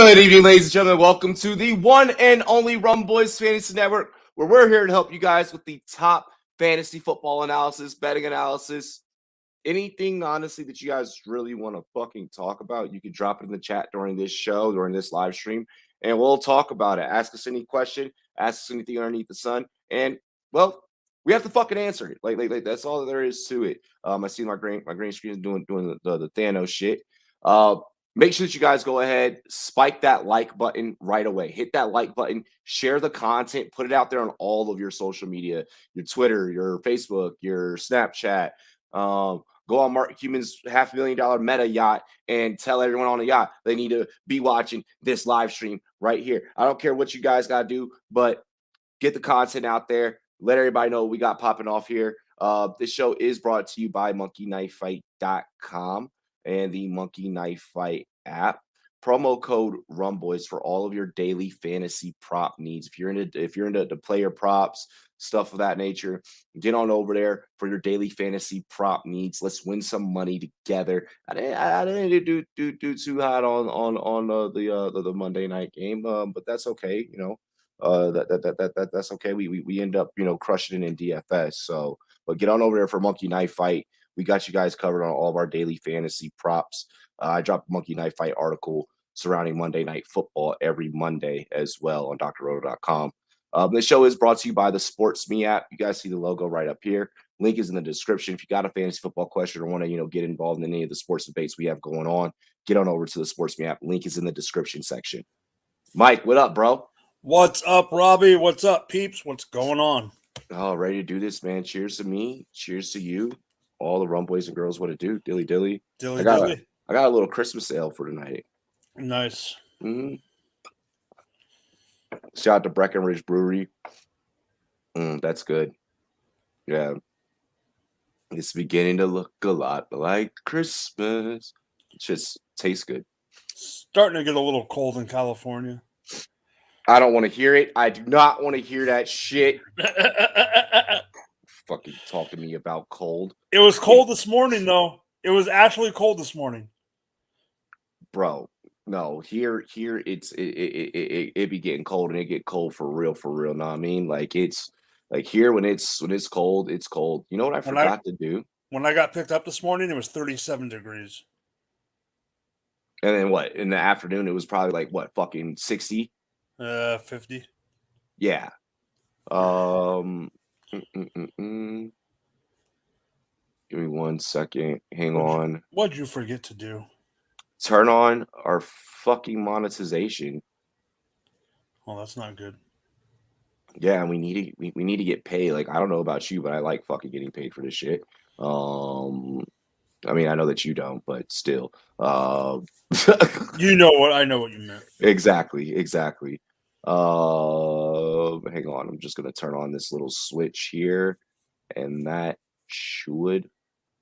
Good evening, ladies and gentlemen. Welcome to the one and only Rumboyz Fantasy Network, where we're here to help you guys with the top fantasy football analysis, betting analysis, anything, honestly, that you guys really want to fucking talk about. You can drop it in the chat during this show, during this live stream, and we'll talk about it. Ask us any question, ask us anything underneath the sun, and, well, we have to fucking answer it. Like that's all there is to it. I see my green screen is doing the Thanos shit. Make sure that you guys go ahead, spike that like button right away. Hit that like button, share the content, put it out there on all of your social media, your Twitter, your Facebook, your Snapchat. Go on Mark Cuban's $500,000 meta yacht and tell everyone on the yacht they need to be watching this live stream right here. I don't care what you guys got to do, but get the content out there. Let everybody know what we got popping off here. This show is brought to you by monkeyknifefight.com and the Monkey Knife Fight app. Promo code Rumboyz for all of your daily fantasy prop needs. If you're into the player props, stuff of that nature, get on over there for your daily fantasy prop needs. Let's win some money together. I didn't do too hot on the Monday night game, but that's okay. You know, that's okay. We end up crushing it in DFS. So, but get on over there for Monkey Knife Fight. We got you guys covered on all of our daily fantasy props. I dropped a Monkey Knife Fight article surrounding Monday Night Football every Monday as well on drroto.com. This show is brought to you by the SportsMe app. You guys see the logo right up here. Link is in the description. If you got a fantasy football question or want to get involved in any of the sports debates we have going on, get on over to the SportsMe app. Link is in the description section. Mike, what up, bro? What's up, Robbie? What's up, peeps? What's going on? Oh, ready to do this, man. Cheers to me. Cheers to you. All the Rumboys and girls, what it do? Dilly dilly. Dilly I got a little Christmas sale for tonight. Nice. Mm-hmm. Shout out to Breckenridge Brewery. That's good. Yeah. It's beginning to look a lot like Christmas. It just tastes good. Starting to get a little cold in California. I don't want to hear it. I do not want to hear that shit. Fucking talk to me about cold. It was cold this morning, though. It was actually cold this morning. Bro, no, here it be getting cold, and it get cold for real, know what I mean? Like it's like here when it's cold, it's cold. You know what I forgot to do? When I got picked up this morning, it was 37 degrees. And then what? In the afternoon, it was probably like what, fucking 60? 50. Yeah. Give me 1 second. Hang on. What'd you forget to do? Turn on our fucking monetization. Well, that's not good. Yeah, we need to get paid. Like, I don't know about you, but I like fucking getting paid for this shit. I mean, I know that you don't, but still. You know what? I know what you meant. Exactly. Hang on. I'm just going to turn on this little switch here, and that should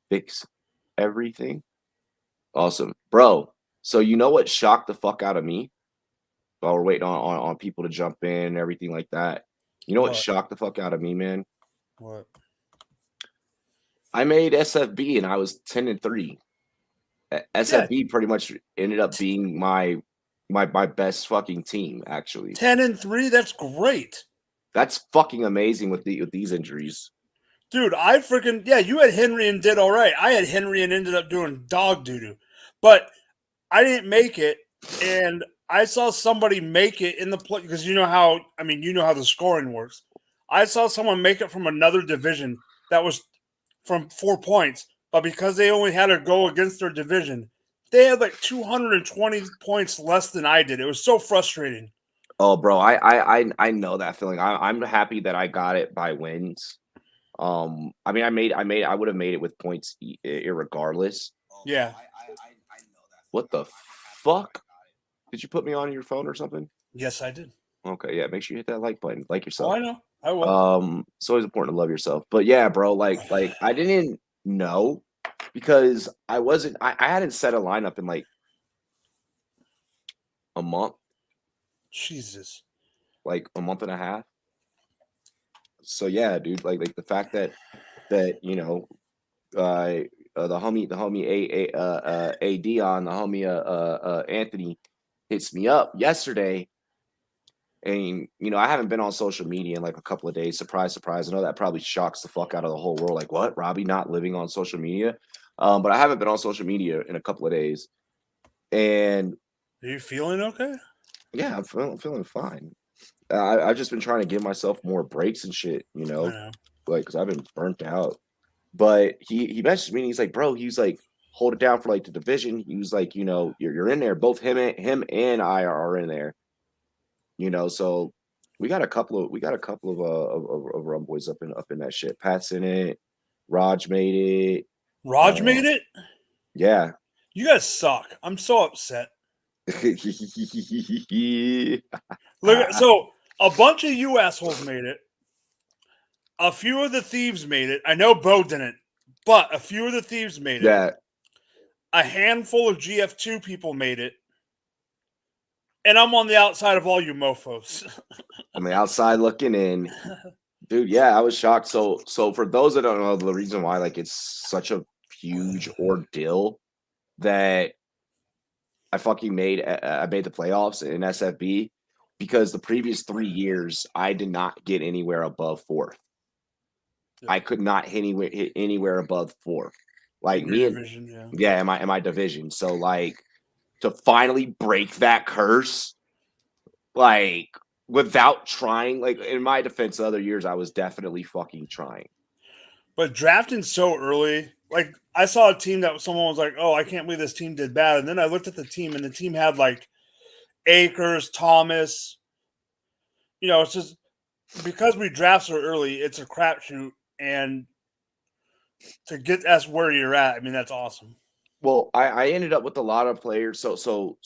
fix everything. Awesome. Bro, so you know what shocked the fuck out of me? While we're waiting on people to jump in and everything like that. You know what shocked the fuck out of me, man? What? I made SFB and I was 10-3. SFB pretty much ended up being my best fucking team, actually. 10-3, that's great. That's fucking amazing with these injuries. Dude, I freaking you had Henry and did all right. I had Henry and ended up doing dog doo-doo. But I didn't make it, and I saw somebody make it in the play because you know how the scoring works. I saw someone make it from another division that was from 4 points, but because they only had to go against their division, they had like 220 points less than I did. It was so frustrating. Oh, bro, I know that feeling. I'm happy that I got it by wins. I mean, I would have made it with points irregardless. Yeah. I know that. What the fuck? Did you put me on your phone or something? Yes, I did. Okay, yeah. Make sure you hit that like button. Like yourself. Oh, I know. I will. It's always important to love yourself. But yeah, bro, like I didn't know because I hadn't set a lineup in like a month. Jesus. Like a month and a half. So yeah, dude, like the fact that the homie AD on the homie Anthony hits me up yesterday. And, I haven't been on social media in like a couple of days. Surprise, surprise. I know that probably shocks the fuck out of the whole world. Like, what? Robbie not living on social media? But I haven't been on social media in a couple of days. And Are you feeling okay? yeah, I'm feeling fine. I've just been trying to give myself more breaks and shit, I know. like, because I've been burnt out. But he messaged me and he's like, bro, he's like, hold it down for like the division. He was like, you're in there. Both him and I are in there. So we got a couple of of Rumboyz up in that shit. Pat's in it. Raj made it. Raj made it? Yeah. You guys suck. I'm so upset. Look, so a bunch of you assholes made it. A few of the thieves made it. I know Bo didn't, but a few of the thieves made it. Yeah. A handful of GF2 people made it. And I'm on the outside of all you mofos. On the outside looking in. Dude, yeah, I was shocked. So for those that don't know, the reason why like it's such a huge ordeal that I made the playoffs in SFB because the previous 3 years I did not get anywhere above fourth. I could not hit anywhere above fourth. Like in me and division, yeah, in my division. So like to finally break that curse, like without trying, like in my defense, the other years I was definitely fucking trying. But drafting so early, like I saw a team that someone was like, "Oh, I can't believe this team did bad," and then I looked at the team, and the team had like Akers, Thomas. It's just because we draft so early, it's a crapshoot, and to get us where you're at, I mean, that's awesome. Well, I ended up with a lot of players. So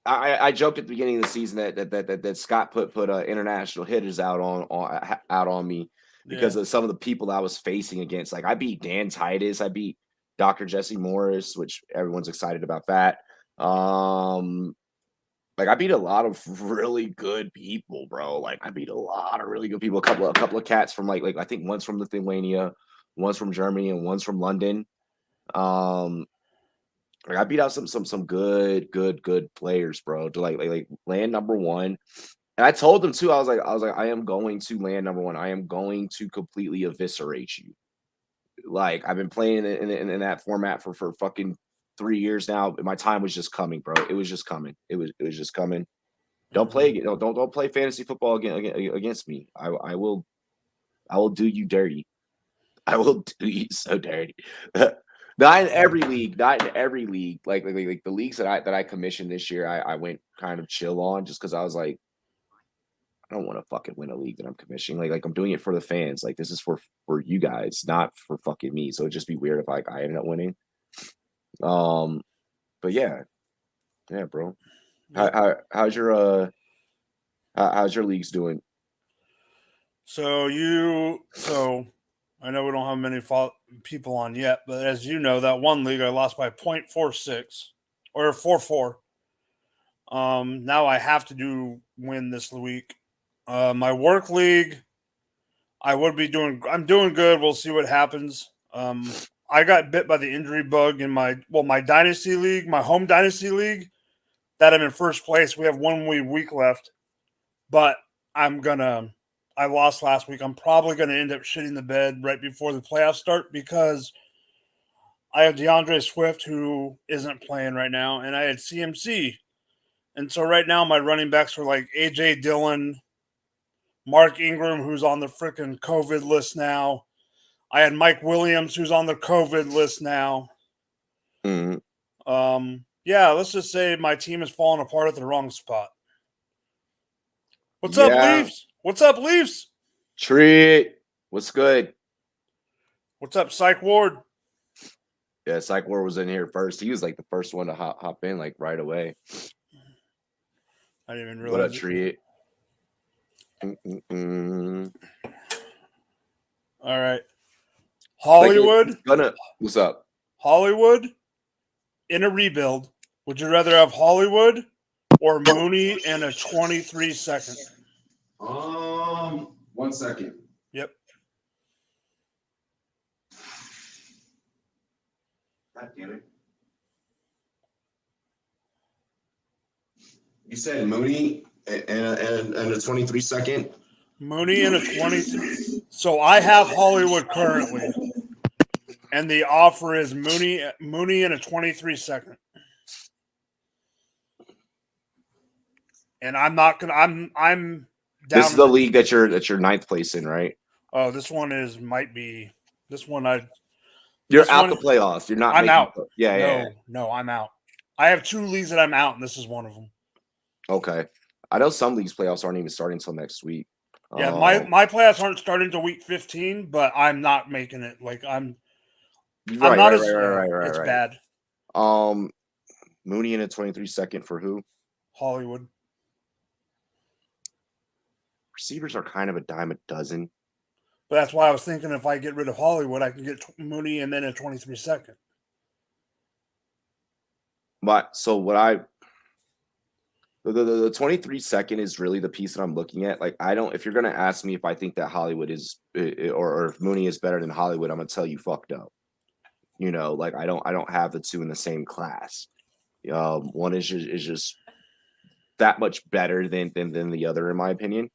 I joked at the beginning of the season that Scott put international hitters out on me because of some of the people I was facing against. Like I beat Dan Titus, I beat Dr. Jesse Morris, which everyone's excited about that. Like I beat a lot of really good people, bro. Like I beat a lot of really good people. A couple of cats from like I think one's from Lithuania, one's from Germany, and one's from London. Like I beat out some good players, bro. To like land number one. And I told them too, I was like, I am going to land number one. I am going to completely eviscerate you. Like I've been playing in that format for fucking 3 years now. My time was just coming, bro. It was just coming. It was just coming. Don't play don't play fantasy football against me. I will do you dirty. I will do you so dirty. Not in every league. Like the leagues that I commissioned this year, I went kind of chill on just because I was like, I don't want to fucking win a league that I'm commissioning. Like I'm doing it for the fans. Like this is for you guys, not for fucking me. So it'd just be weird if like I ended up winning. But yeah, bro. How's your leagues doing? So I know we don't have many people on yet, but as you know, that one league I lost by 0.46 or 4.4. Now I have to win this week. My work league, I'm doing good. We'll see what happens. I got bit by the injury bug in my dynasty league, my home dynasty league that I'm in first place. We have 1 week left, but I lost last week. I'm probably going to end up shitting the bed right before the playoffs start because I have DeAndre Swift, who isn't playing right now, and I had CMC. And so right now my running backs are like A.J. Dillon, Mark Ingram, who's on the freaking COVID list now. I had Mike Williams, who's on the COVID list now. Mm-hmm. Yeah, let's just say my team is falling apart at the wrong spot. What's up, Leafs? What's up, Leafs? Treat. What's good? What's up, Psych Ward? Yeah, Psych Ward was in here first. He was like the first one to hop in like right away. I didn't even realize. What a treat. All right. Hollywood. What's up? Hollywood in a rebuild. Would you rather have Hollywood or Mooney in a 23 second? 1 second. Yep. God damn it. You said Mooney and a 23 second. Mooney and a 20. So I have Hollywood currently, and the offer is Mooney and a 23 second. And I'm not gonna. I'm down. This is the league that you're ninth place in, right? Oh, this one might be. This one You're out the playoffs. You're not. I'm out. Yeah. No, I'm out. I have 2 leagues that I'm out, and this is one of them. Okay. I know some leagues playoffs aren't even starting until next week. Yeah, my playoffs aren't starting until week 15, but I'm not making it. Like I'm not as right. It's bad. Mooney in a 23 second for who? Hollywood. Receivers are kind of a dime a dozen. But that's why I was thinking if I get rid of Hollywood, I can get Mooney and then a 23 second. But so what the 23 second is really the piece that I'm looking at. Like, if you're going to ask me if I think that Hollywood is, or if Mooney is better than Hollywood, I'm going to tell you fucked up. You know, like I don't have the two in the same class. One is just that much better than the other, in my opinion.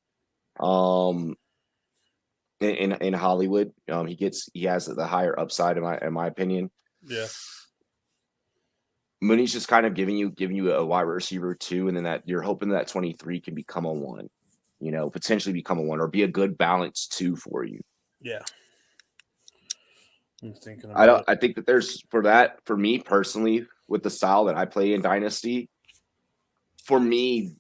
In Hollywood, he has the higher upside in my opinion. Yeah. Mooney's just kind of giving you a wide receiver 2, and then that you're hoping that 23 can become a 1, potentially become a 1 or be a good balance 2 for you. Yeah. I'm thinking about I think that there's for me personally, with the style that I play in Dynasty, for me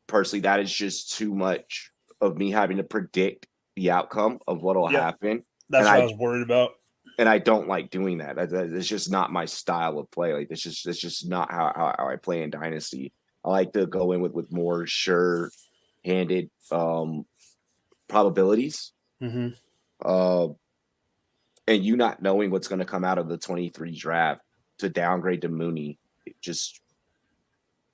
personally, that is just too much of me having to predict the outcome of what'll happen. That's what I was worried about. And I don't like doing that. It's just not my style of play. Like it's just not how I play in Dynasty. I like to go in with more sure-handed probabilities. Mm-hmm. And you not knowing what's going to come out of the 23 draft to downgrade to Mooney,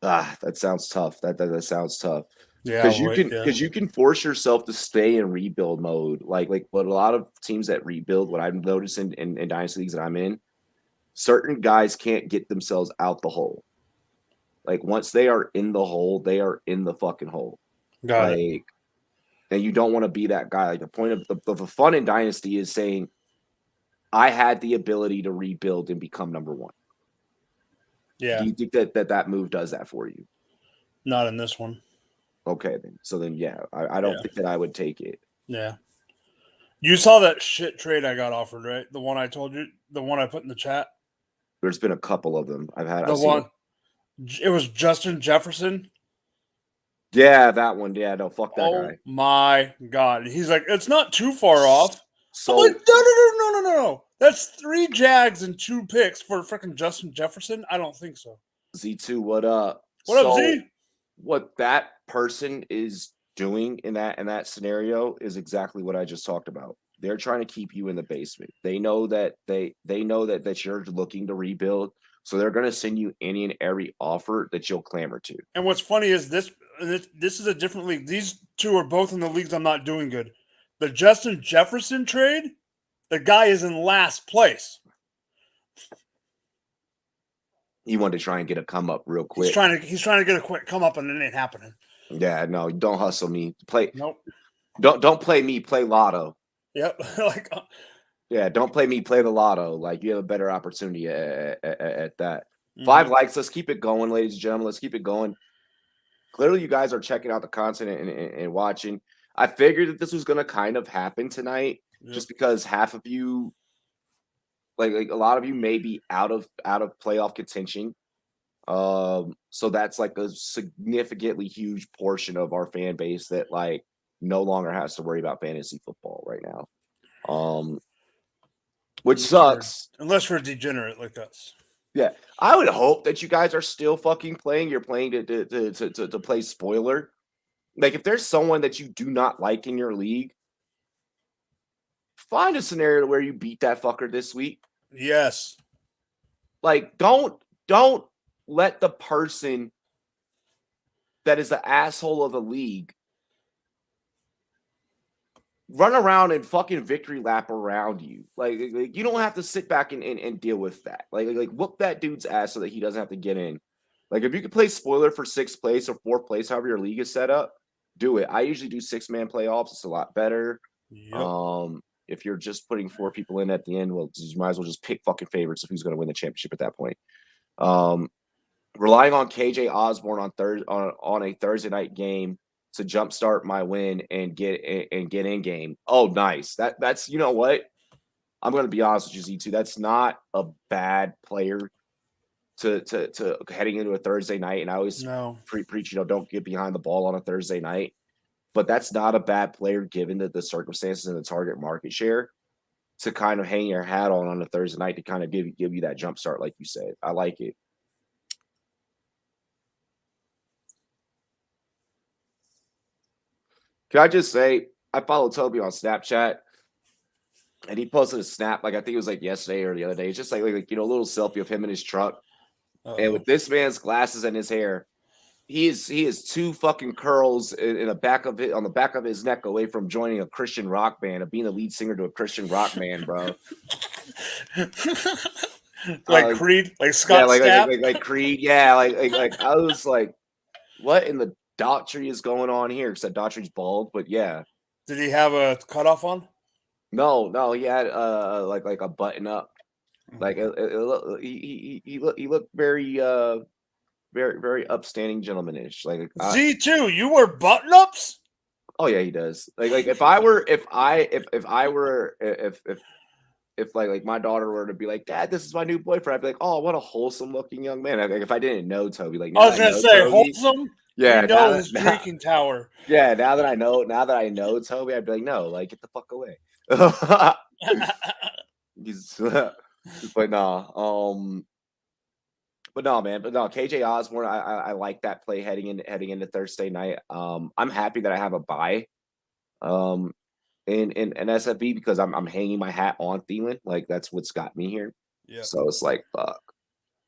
that sounds tough. That sounds tough. Yeah, because you can force yourself to stay in rebuild mode. Like what a lot of teams that rebuild, what I've noticed in dynasty leagues that I'm in, certain guys can't get themselves out the hole. Like once they are in the hole, they are in the fucking hole. Got it. And you don't want to be that guy. Like the point of the fun in dynasty is saying, I had the ability to rebuild and become number 1. Yeah. Do you think that move does that for you? Not in this one. Okay, then. So then, yeah, I don't think that I would take it. Yeah. You saw that shit trade I got offered, right? The one I told you, the one I put in the chat. There's been a couple of them I've had. It was Justin Jefferson. Yeah, that one. Yeah, no, fuck that guy. Oh my God. He's like, it's not too far off. So I'm like, no. That's 3 Jags and 2 picks for freaking Justin Jefferson? I don't think so. Z2, what up? What up, Z? What that person is doing in that scenario is exactly what I just talked about. They're trying to keep you in the basement. They know that that you're looking to rebuild, so they're going to send you any and every offer that you'll clamor to. And what's funny is this is a different league. These 2 are both in the leagues I'm not doing good. The Justin Jefferson trade, the guy is in last place. He wanted to try and get a come up real quick. He's trying to get a quick come up, and it ain't happening. Yeah, no, don't hustle me. Nope. Don't play me. Play lotto. Yep. Yeah, don't play me. Play the lotto. Like you have a better opportunity at that. Mm-hmm. 5 likes. Let's keep it going, ladies and gentlemen. Let's keep it going. Clearly, you guys are checking out the content and watching. I figured that this was going to kind of happen tonight, just because half of you, like a lot of you, may be out of playoff contention. So that's like a significantly huge portion of our fan base that like no longer has to worry about fantasy football right now. Which sucks. Unless we're degenerate like us. Yeah, I would hope that you guys are still fucking playing. You're playing to play spoiler. Like if there's someone that you do not like in your league, find a scenario where you beat that fucker this week. Yes. Like don't let the person that is the asshole of the league run around and fucking victory lap around you. Like you don't have to sit back and deal with that. Like whoop that dude's ass so that he doesn't have to get in. Like if you could play spoiler for 6th place or 4th place, however your league is set up, do it. I usually do 6-man playoffs. It's a lot better. Yep. If you're just putting 4 people in at the end, well, you might as well just pick fucking favorites of who's going to win the championship at that point. Relying on KJ Osborne on a Thursday night game to jumpstart my win and get in game. Oh, nice. That's you know what? I'm going to be honest with you, Z2. That's not a bad player to heading into a Thursday night. And I always preach, don't get behind the ball on a Thursday night. But that's not a bad player given the circumstances and the target market share to kind of hang your hat on a Thursday night to kind of give you that jump start, like you said. I like it. Can I just say, I follow Toby on Snapchat, and he posted a snap, like I think it was like yesterday or the other day. It's just like a little selfie of him in his truck. And with this man's glasses and his hair, he is 2 fucking curls in the back of it on the back of his neck away from joining a Christian rock band, of being the lead singer to a Christian rock band, bro. Like Creed, like Scott Stapp? Like Creed, yeah. Like I was like, what in the Daughtry is going on here? Except Daughtry's bald, but yeah. Did he have a cutoff on? No, he had like a button up. Like he looked very very upstanding gentlemanish. Like Z2, you wear button ups? Oh yeah, he does. Like if I were like my daughter were to be like, Dad, this is my new boyfriend, I'd be like, oh, what a wholesome looking young man. Like if I didn't know Toby, like I was gonna say Toby, wholesome. Yeah, his drinking tower. Yeah, now that I know Toby, I'd be like, no, like get the fuck away. But no, man. But no, KJ Osborne, I like that play heading into Thursday night. I'm happy that I have a bye in SFB because I'm hanging my hat on Thielen. Like that's what's got me here. Yeah. So it's like fuck.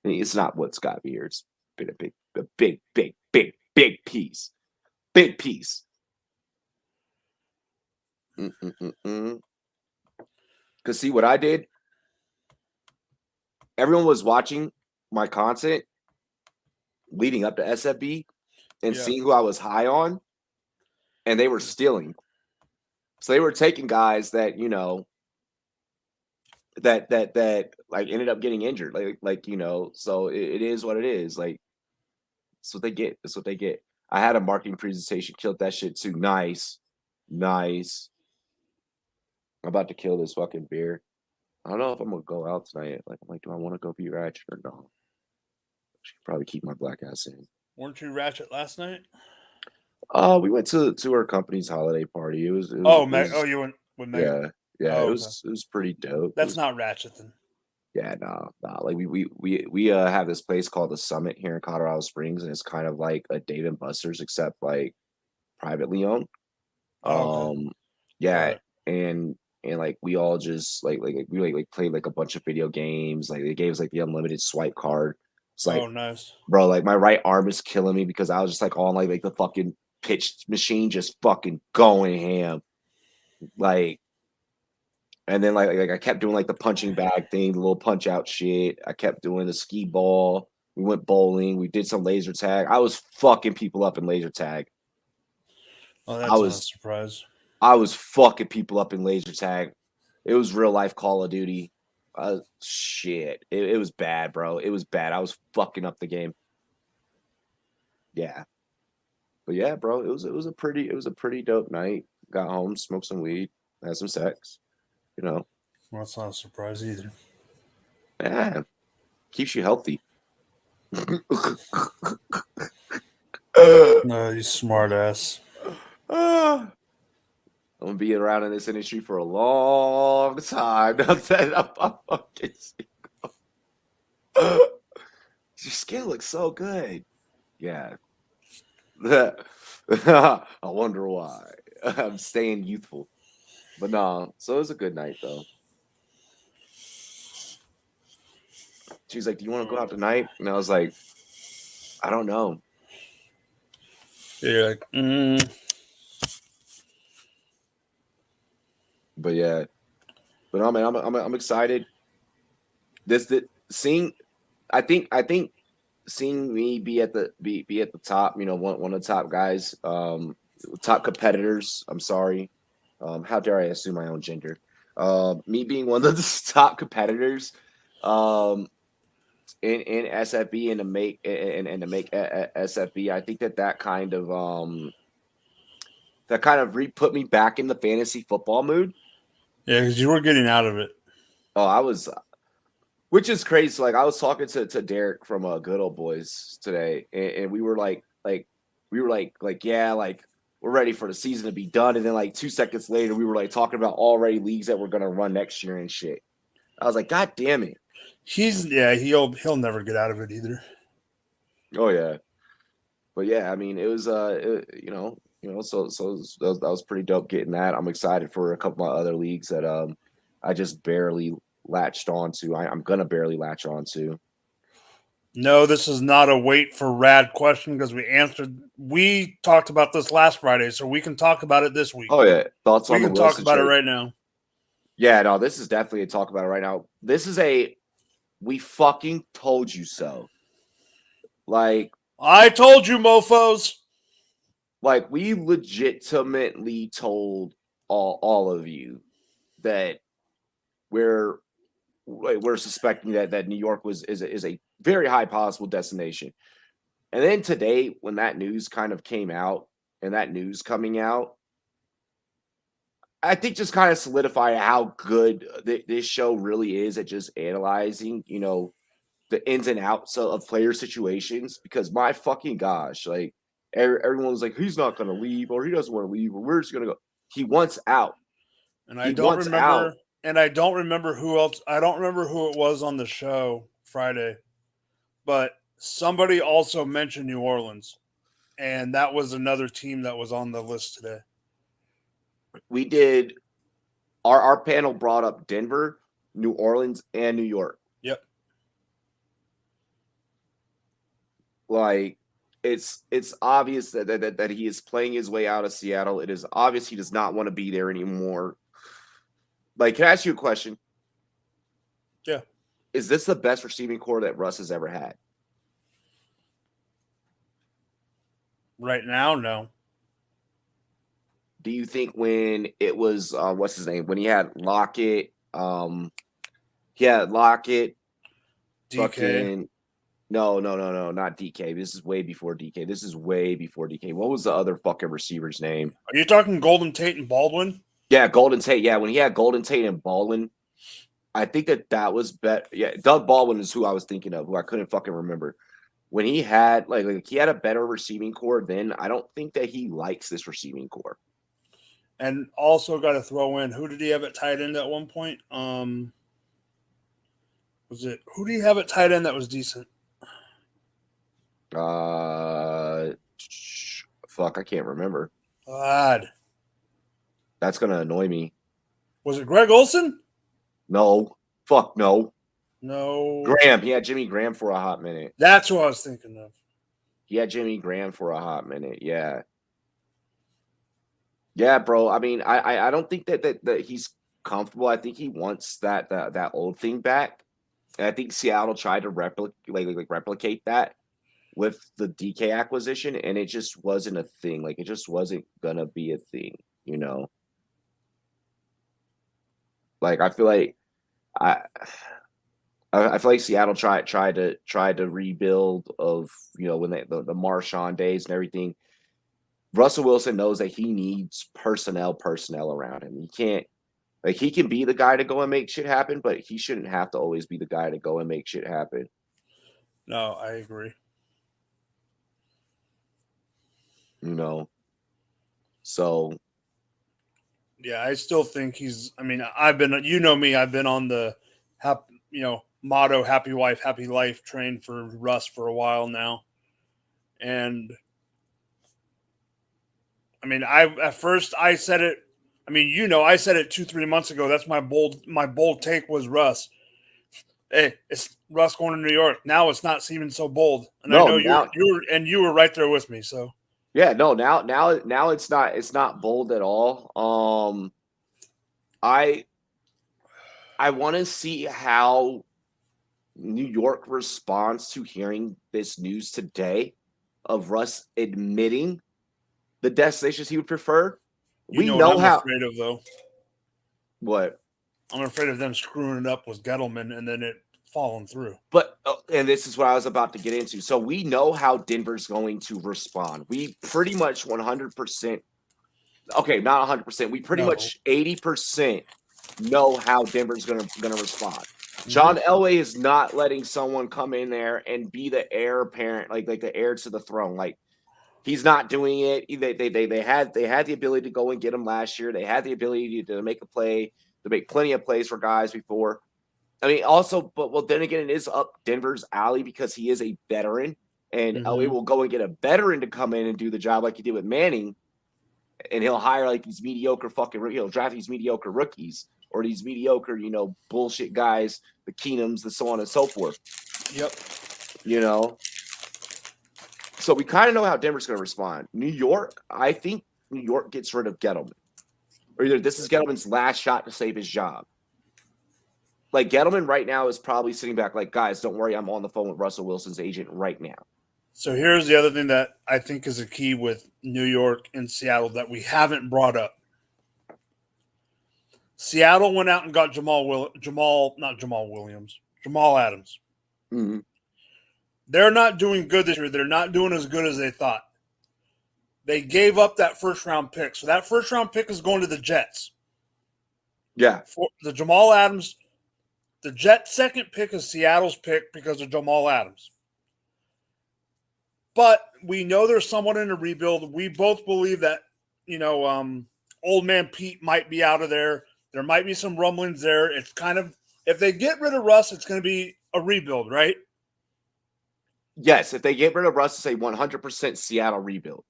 I mean, it's not what's got me here. It's been a big piece. Big piece. Because see what I did? Everyone was watching my content leading up to SFB and seeing who I was high on, and they were stealing. So they were taking guys that, that like ended up getting injured. So it is what it is. Like, that's what they get. That's what they get. I had a marketing presentation, killed that shit too. Nice. I'm about to kill this fucking beer. I don't know if I'm gonna go out tonight. Like, I'm like, do I want to go be ratchet or no? I should probably keep my black ass in. Weren't you ratchet last night? We went to our company's holiday party. It was you went with Megan? Yeah. It was pretty dope. That's not ratchet then. Yeah, no. Like we have this place called the Summit here in Colorado Springs, and it's kind of like a Dave & Buster's except like privately owned. Yeah, and like we all just like we played like a bunch of video games. Like they gave us like the unlimited swipe card. It's like, nice, bro. Like my right arm is killing me because I was just like on like the fucking pitch machine, just fucking going ham. Like, and then like I kept doing like the punching bag thing, the little punch out shit. I kept doing the skee ball. We went bowling. We did some laser tag. I was fucking people up in laser tag. Oh, that's not a surprise. I was fucking people up in laser tag. It was real life Call of Duty. Shit. It was bad, bro. It was bad. I was fucking up the game. Yeah. But yeah, bro, it was a pretty dope night. Got home, smoked some weed, had some sex. Well, that's not a surprise either. Yeah. Keeps you healthy. No, you smart ass. I'm gonna be around in this industry for a long time. I'm fucking your skin looks so good. Yeah. I wonder why. I'm staying youthful. But no, so it was a good night though. She's like, do you want to go out tonight? And I was like, I don't know. You're like, But yeah. But no, man, I'm excited. I think seeing me be at the top, one of the top guys, top competitors. I'm sorry. How dare I assume my own gender? Me being one of the top competitors in SFB and to make SFB, I think that kind of put me back in the fantasy football mood. Yeah, because you were getting out of it. Oh, I was, which is crazy. Like I was talking to Derek from Good Old Boys today, and we were like yeah, like we're ready for the season to be done. And then like 2 seconds later, we were like talking about already leagues that we're gonna run next year and shit. I was like, God damn it. He'll never get out of it either. Oh yeah, but yeah, I mean, it was so that was pretty dope getting that. I'm excited for a couple of my other leagues that I just barely latched onto. I'm gonna barely latch onto. No, this is not a wait for rad question because we talked about this last Friday, so we can talk about it this week. Oh yeah, thoughts on the Wilson talk about trade. it right now. Yeah, no, this is definitely a talk about it right now. This is we fucking told you so. Like, I told you, mofos. Like, we legitimately told all of you that we're suspecting that New York is a very high possible destination. And then today, when that news kind of came out, and that news coming out, I think just kind of solidify how good this show really is at just analyzing, the ins and outs of player situations. Because my fucking gosh, like everyone was like, he's not going to leave, or he doesn't want to leave, or where's he going to go? He wants out, and I don't remember. And I don't remember who else. I don't remember who it was on the show Friday, but somebody also mentioned New Orleans, and that was another team that was on the list today. We did. Our panel brought up Denver, New Orleans, and New York. Yep. Like, it's obvious that he is playing his way out of Seattle. It is obvious he does not want to be there anymore. Like, can I ask you a question? Yeah. Is this the best receiving core that Russ has ever had? Right now, no. Do you think when it was what's his name? When he had Lockett, DK. Fucking no, not DK. This is way before DK. What was the other fucking receiver's name? Are you talking Golden Tate and Baldwin? Yeah, Golden Tate. Yeah, when he had Golden Tate and Baldwin, I think that was better. Yeah, Doug Baldwin is who I was thinking of, who I couldn't fucking remember. When he had like he had a better receiving core then, I don't think that he likes this receiving core. And also got to throw in, who did he have at tight end at one point? Who did he have at tight end that was decent? Fuck, I can't remember. God. That's gonna annoy me. Was it Greg Olsen? No. Fuck no. No. Graham. He had Jimmy Graham for a hot minute. That's what I was thinking of. He had Jimmy Graham for a hot minute. Yeah. Yeah, bro. I mean, I don't think that he's comfortable. I think he wants that old thing back. And I think Seattle tried to replicate that with the DK acquisition, and it just wasn't a thing. Like, it just wasn't gonna be a thing, Like, I feel like I feel like Seattle tried to rebuild of when the Marshawn days and everything. Russell Wilson knows that he needs personnel around him. He can't, like, he can be the guy to go and make shit happen, but he shouldn't have to always be the guy to go and make shit happen. No, I agree. So. Yeah, I still think I've been on the motto happy wife, happy life train for Russ for a while now. And at first I said it. I said it 2-3 months ago. That's my bold take was Russ. Hey, it's Russ going to New York. Now it's not seeming so bold. And no, I know you were right there with me. So yeah, no, now it's not bold at all. I want to see how New York response to hearing this news today of Russ admitting the destinations he would prefer? You We know what know I'm how. afraid of, though? What? I'm afraid of them screwing it up with Gettleman and then it falling through. But and this is what I was about to get into. So we know how Denver's going to respond. We pretty much 100%. Okay, not 100%. We pretty much 80% know how Denver's gonna respond. John Elway is not letting someone come in there and be the heir apparent, like the heir to the throne. Like he's not doing it. They had the ability to go and get him last year. They had the ability to make a play, to make plenty of plays for guys before. I mean, also, but well, then again, it is up Denver's alley because he is a veteran, and Elway will go and get a veteran to come in and do the job like he did with Manning, and he'll hire like these mediocre he'll draft these mediocre rookies or these mediocre, bullshit guys, the Keenums, the so on and so forth. Yep. So we kind of know how Denver's going to respond. New York, I think New York gets rid of Gettleman, or either this is Gettleman's last shot to save his job. Like Gettleman right now is probably sitting back like, guys, don't worry, I'm on the phone with Russell Wilson's agent right now. So here's the other thing that I think is a key with New York and Seattle that we haven't brought up. Seattle went out and got Jamal Adams. Mm-hmm. They're not doing good this year. They're not doing as good as they thought. They gave up that first-round pick. So that first-round pick is going to the Jets. Yeah. For the Jamal Adams, the Jets' second pick is Seattle's pick because of Jamal Adams. But we know there's someone in a rebuild. We both believe that, old man Pete might be out of there. There might be some rumblings there. It's kind of, if they get rid of Russ, it's going to be a rebuild, right? Yes, if they get rid of Russ, it's a 100% Seattle rebuild.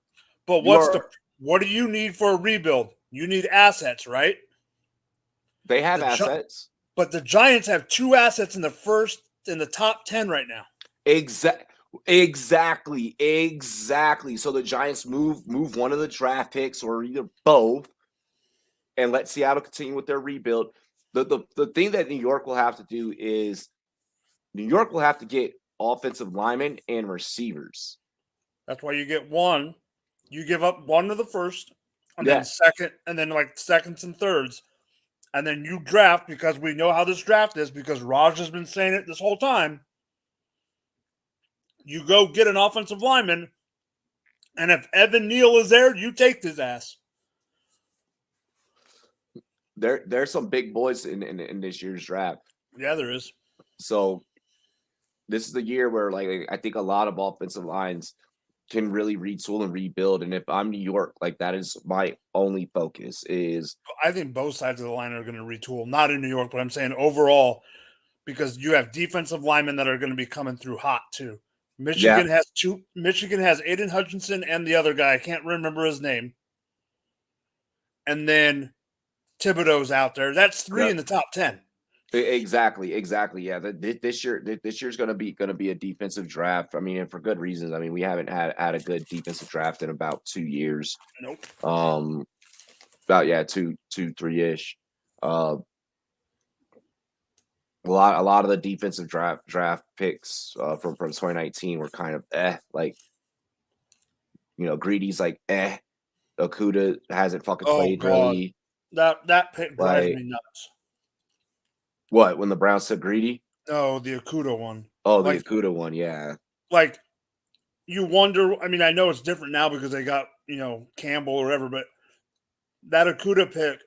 But what do you need for a rebuild? You need assets, right? They have assets. But the Giants have two assets in the top 10 right now. Exactly. So the Giants move one of the draft picks or either both and let Seattle continue with their rebuild. The thing that New York will have to do is New York will have to get offensive linemen and receivers. That's why you get one. You give up one to the first, and then second, and then like seconds and thirds. And then you draft, because we know how this draft is, because Raj has been saying it this whole time. You go get an offensive lineman, and if Evan Neal is there, you take his ass. There's some big boys in this year's draft. Yeah, there is. So this is the year where, like, I think a lot of offensive lines can really retool and rebuild. And if I'm New York, like, that is my only focus. Is I think both sides of the line are going to retool. Not in New York, but I'm saying overall, because you have defensive linemen that are going to be coming through hot too. Michigan has two. Michigan has Aiden Hutchinson and the other guy. I can't remember his name. And then Thibodeau's out there. That's three in the top 10. Exactly. Yeah, this year's going to be a defensive draft. I mean, and for good reasons. I mean, we haven't had a good defensive draft in about 2 years. Nope. About 3-ish. A lot of the defensive draft picks from 2019 were kind of like, Greedy's like Okuda hasn't fucking played really. That pick drives me nuts. What, when the Browns took Greedy? No, the Okuda one. Oh, the Okuda one, yeah. Like, you wonder. I mean, I know it's different now because they got Campbell or whatever, but that Okuda pick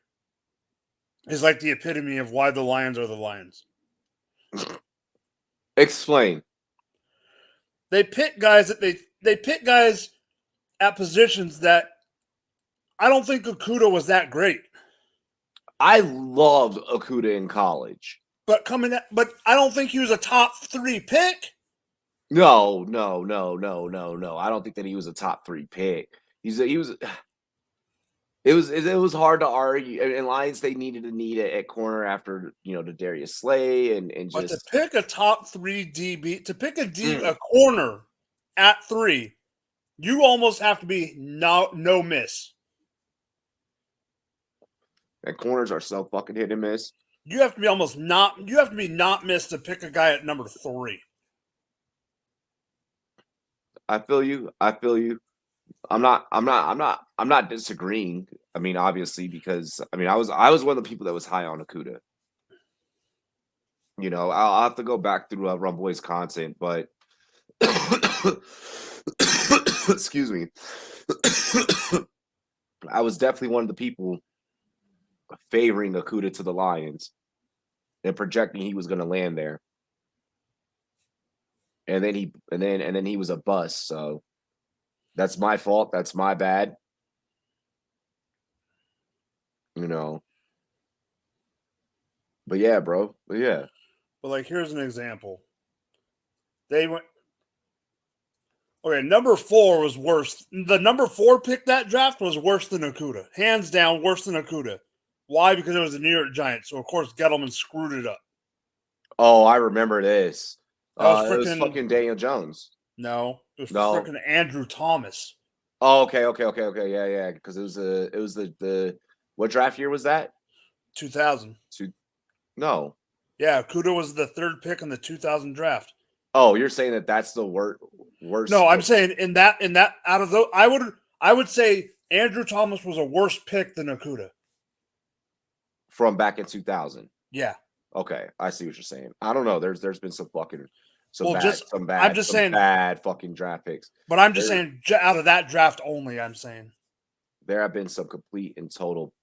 is like the epitome of why the Lions are the Lions. Explain. They pick guys at positions that I don't think Okuda was that great. I loved Okuda in college. But I don't think he was a top 3 pick. No. I don't think that he was a top 3 pick. It was hard to argue. And Lions, they needed at corner after the Darius Slay and just. But to pick a top 3 DB, to pick a corner at 3, you almost have to be no miss. And corners are so fucking hit and miss. You have to be not missed to pick a guy at number 3. I feel you. I'm not disagreeing. I mean, obviously, because I was one of the people that was high on Okuda. You know, I'll have to go back through Rumboyz content, but excuse me. I was definitely one of the people favoring Okuda to the Lions and projecting he was going to land there. And then he was a bust. So that's my fault. That's my bad. You know. But yeah, bro. But yeah. But like, here's an example. They went. Okay, number 4 was worse. The number 4 pick that draft was worse than Okuda. Hands down, worse than Okuda. Why? Because it was the New York Giants. So, of course, Gettleman screwed it up. Oh, I remember this. That was it was fucking Daniel Jones. No, it was freaking Andrew Thomas. Oh, okay. Yeah. Because it was the what draft year was that? 2000. No. Yeah, Okuda was the 3rd pick in the 2000 draft. Oh, you're saying that's the worst? No, I'm saying in that out of those, I would say Andrew Thomas was a worse pick than Okuda from back in 2000. Yeah. Okay, I see what you're saying. I don't know. There's been some fucking bad fucking draft picks. But I'm just saying out of that draft only. I'm saying there have been some complete and total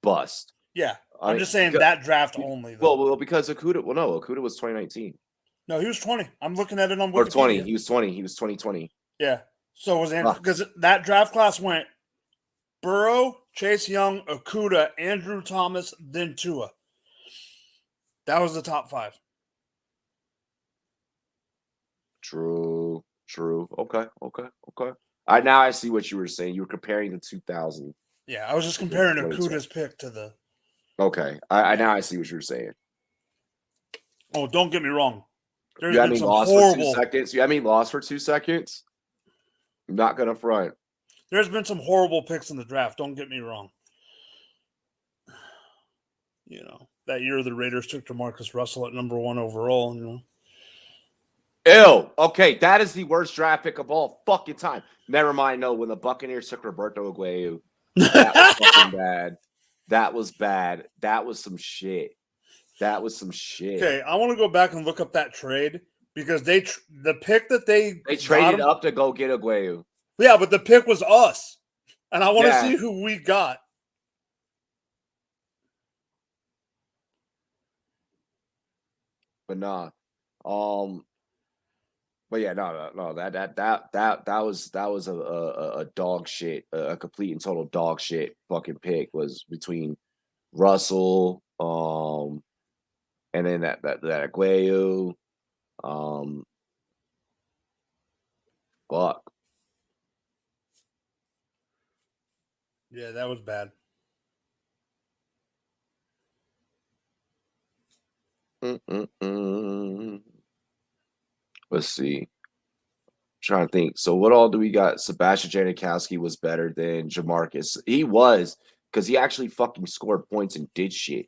bust. Yeah, I'm just saying that draft only. Though. Well, because Okuda. Well, no, Okuda was 2019. No, he was 20. I'm looking at it on Wikipedia. Or 20. He was 20. He was 2020. Yeah. So was Andrew because that draft class went Burrow, Chase Young, Okuda, Andrew Thomas, then Tua. That was the top 5. True. Okay. Now I see what you were saying. You were comparing the 2000. Yeah, I was just comparing Okuda's pick to the. Okay, now I see what you were saying. Oh, don't get me wrong. You had me lost for 2 seconds. You had me lost for 2 seconds. I'm not gonna front. There's been some horrible picks in the draft. Don't get me wrong. You know, that year the Raiders took DeMarcus Russell at number 1 overall. You know. Ew. Okay, that is the worst draft pick of all fucking time. Never mind. No, when the Buccaneers took Roberto Aguayo, that was fucking bad. That was bad. That was some shit. Okay, I want to go back and look up that trade because the pick that they traded up to go get Aguayo. Yeah, but the pick was us, and I want to see who we got. But nah, but yeah, no. That was a dog shit, a complete and total dog shit fucking pick was between Russell, and then that Aguayo, fuck. Yeah, that was bad. Let's see. I'm trying to think. So what all do we got? Sebastian Janikowski was better than Jamarcus. He was, because he actually fucking scored points and did shit.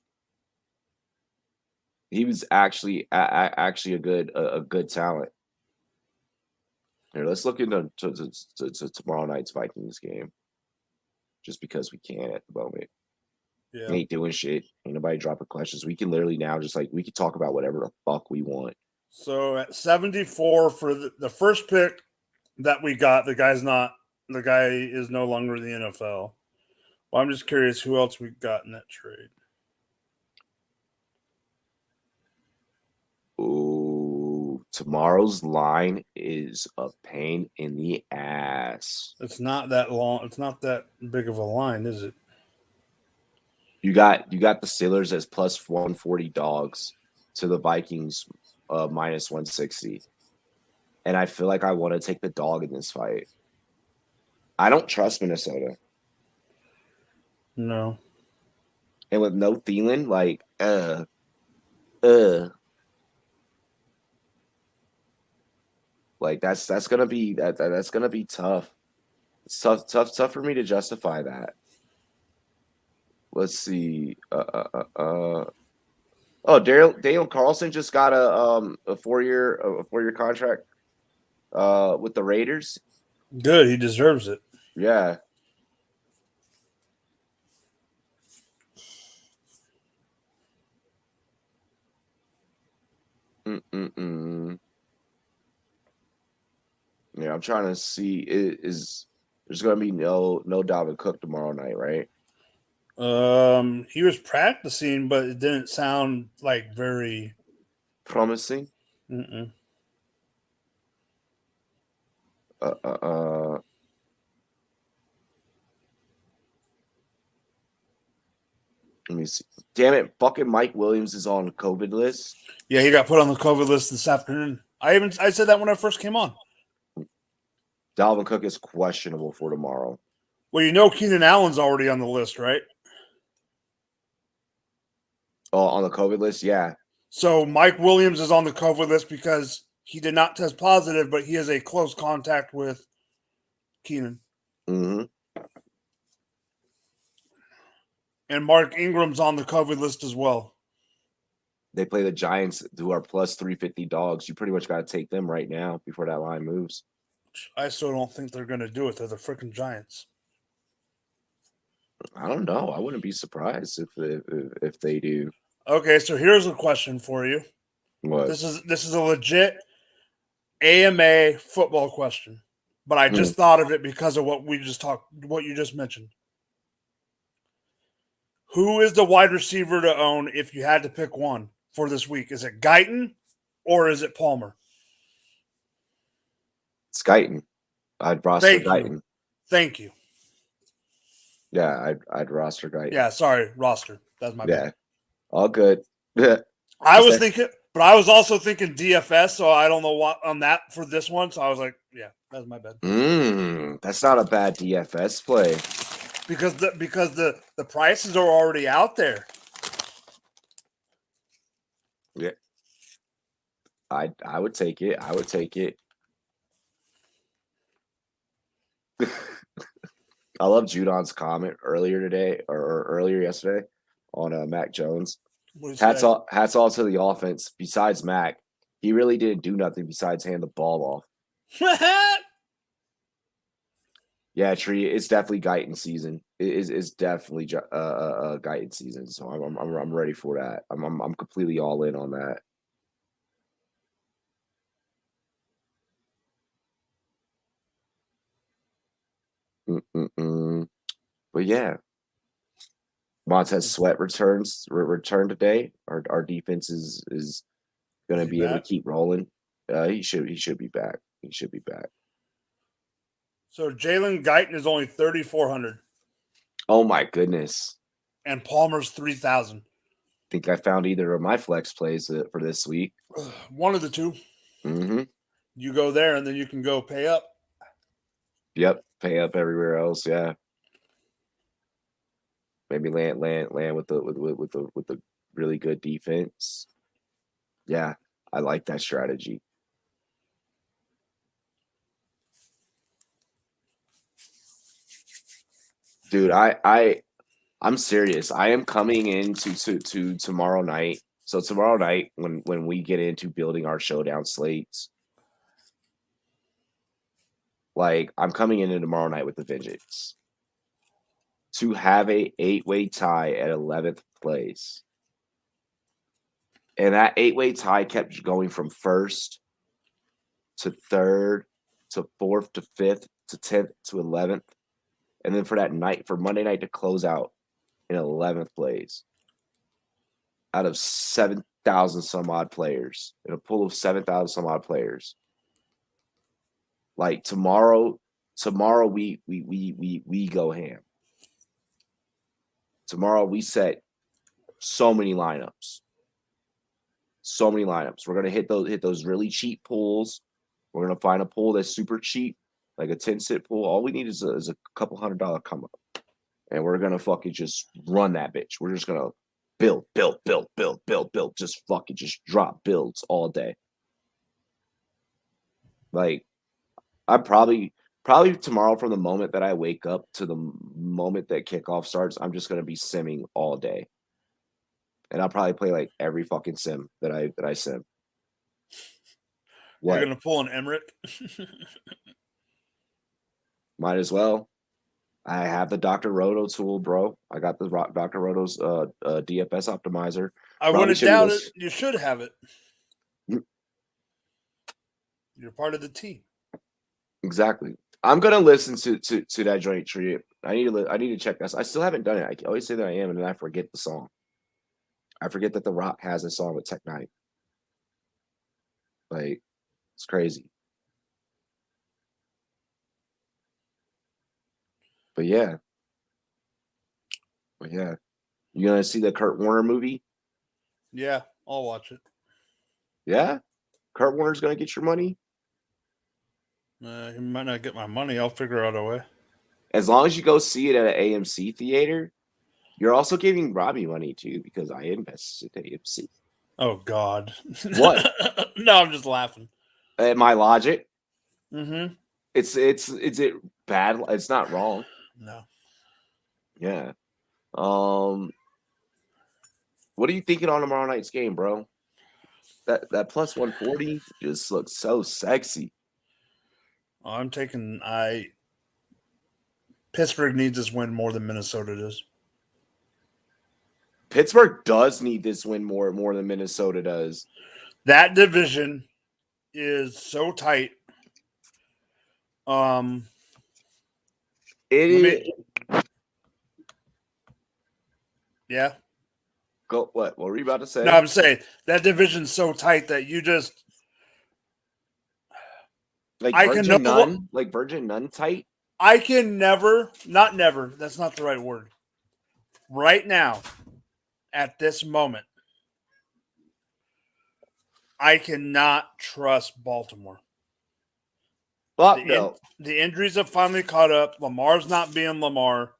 He was actually a good talent. Here, let's look into tomorrow night's Vikings game. Just because we can at the moment. Yeah. Ain't doing shit. Ain't nobody dropping questions. We can literally now we can talk about whatever the fuck we want. So at 74 for the first pick that we got, the guy is no longer in the NFL. Well, I'm just curious who else we got in that trade. Ooh, tomorrow's line is a pain in the ass. It's not that long. It's not that big of a line, is it? You got the Steelers as plus 140 dogs to the Vikings minus 160. And I feel like I want to take the dog in this fight. I don't trust Minnesota. No. And with no Thielen, like, like that's gonna be that's gonna be tough. It's tough for me to justify that. Let's see. Oh, Daniel Carlson just got a 4-year contract with the Raiders. Good, he deserves it. Yeah. Yeah, I'm trying to see is there's gonna be no Dalvin Cook tomorrow night, right? He was practicing, but it didn't sound like very Promising. Mm-mm. Let me see. Damn it, fucking Mike Williams is on the COVID list. Yeah, he got put on the COVID list this afternoon. I said that when I first came on. Dalvin Cook is questionable for tomorrow. Well, you know Keenan Allen's already on the list, right? Oh, on the COVID list, yeah. So Mike Williams is on the COVID list because he did not test positive, but he has a close contact with Keenan. Mm-hmm. And Mark Ingram's on the COVID list as well. They play the Giants, who are plus 350 dogs. You pretty much got to take them right now before that line moves. I still don't think they're going to do it. They're the freaking Giants. I don't know. I wouldn't be surprised if they do. Okay, so here's a question for you. What? This is a legit AMA football question, but I just thought of it because of what you just mentioned. Who is the wide receiver to own if you had to pick one for this week? Is it Guyton or is it Palmer? It's Guyton. I'd roster Guyton. Thank you. Yeah, I'd roster Guyton. Yeah, sorry, roster. That's my bad. All good. I was thinking, but I was also thinking DFS, so I don't know what on that for this one. So I was like, yeah, that's my bad. That's not a bad DFS play. Because the prices are already out there. Yeah. I would take it. I would take it. I love Judon's comment earlier today or earlier yesterday on Mac Jones. Hats off to the offense. Besides Mac, he really didn't do nothing besides hand the ball off. Yeah, Tree, it's definitely Guyton season. It's definitely Guyton season. So I'm ready for that. I'm completely all in on that. But yeah, Montez Sweat returned today. Our defense is going to be able to keep rolling. He should be back. He should be back. So Jalen Guyton is only 3,400. Oh my goodness! And Palmer's 3,000. Think I found either of my flex plays for this week. One of the two. Mm-hmm. You go there, and then you can go pay up. Yep, pay up everywhere else. Yeah. Maybe land with the really good defense. Yeah, I like that strategy. Dude, I'm serious. I am coming into to tomorrow night. So tomorrow night, when we get into building our showdown slates, like I'm coming into tomorrow night with the vengeance. To have a 8-way tie at 11th place. And that 8-way tie kept going from 1st to 3rd to 4th to 5th to 10th to 11th. And then for Monday night to close out in 11th place out of 7,000 some odd players, in a pool of 7,000 some odd players. Like tomorrow we go ham. Tomorrow we set so many lineups. So many lineups. We're gonna hit those really cheap pools. We're gonna find a pool that's super cheap, like a 10-cent pool. All we need is a couple $100 come up, and we're gonna fucking just run that bitch. We're just gonna build. Just fucking just drop builds all day. Like I probably tomorrow, from the moment that I wake up to the moment that kickoff starts, I'm just gonna be simming all day. and I'll probably play like every fucking sim that I sim. What? You're gonna pull an Emmerich? Might as well. I have the Dr. Roto tool, bro. I got the Dr. Roto's DFS optimizer. I wouldn't doubt it. You should have it. You're part of the team. Exactly. I'm gonna listen to that joint tree. I need to check this. I still haven't done it. I always say that I am, and then I forget the song. I forget that The Rock has a song with Tech Nine. Like, it's crazy. But yeah. You gonna see the Kurt Warner movie? Yeah, I'll watch it. Yeah? Kurt Warner's gonna get your money? He might not get my money. I'll figure out a way. As long as you go see it at an AMC theater, you're also giving Robbie money too, because I invested at AMC. Oh God! What? No, I'm just laughing. My logic. Mm-hmm. Is it bad? It's not wrong. No. Yeah. What are you thinking on tomorrow night's game, bro? That plus 140 just looks so sexy. I'm taking Pittsburgh needs this win more than Minnesota does. Pittsburgh does need this win more than Minnesota does. That division is so tight. Yeah. Go what? What were you about to say? No, I'm saying that division's so tight that you just Virgin Nun tight. I can never, not never. That's not the right word. Right now, at this moment, I cannot trust Baltimore. No. The injuries have finally caught up. Lamar's not being Lamar.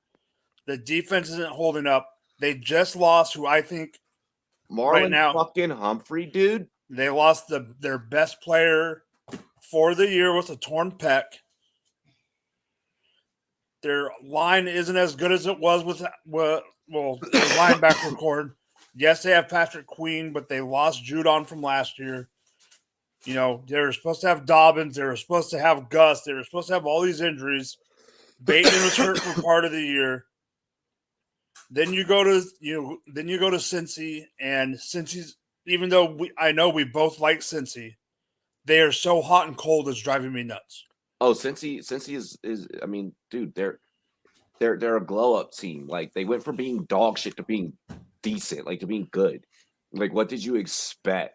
The defense isn't holding up. They just lost who I think Marlon right now, fucking Humphrey, dude. They lost their best player for the year with a torn pec. Their line isn't as good as it was with the linebacker cord. Yes, they have Patrick Queen, but they lost Judon from last year. You know, they were supposed to have Dobbins. They were supposed to have Gus. They were supposed to have all these injuries. Bateman was hurt for part of the year. Then you go to Cincy, and Cincy's, even though I know we both like Cincy, they are so hot and cold it's driving me nuts. Oh, Cincy is I mean, dude, they're a glow up team. Like, they went from being dog shit to being decent, like to being good. Like, what did you expect?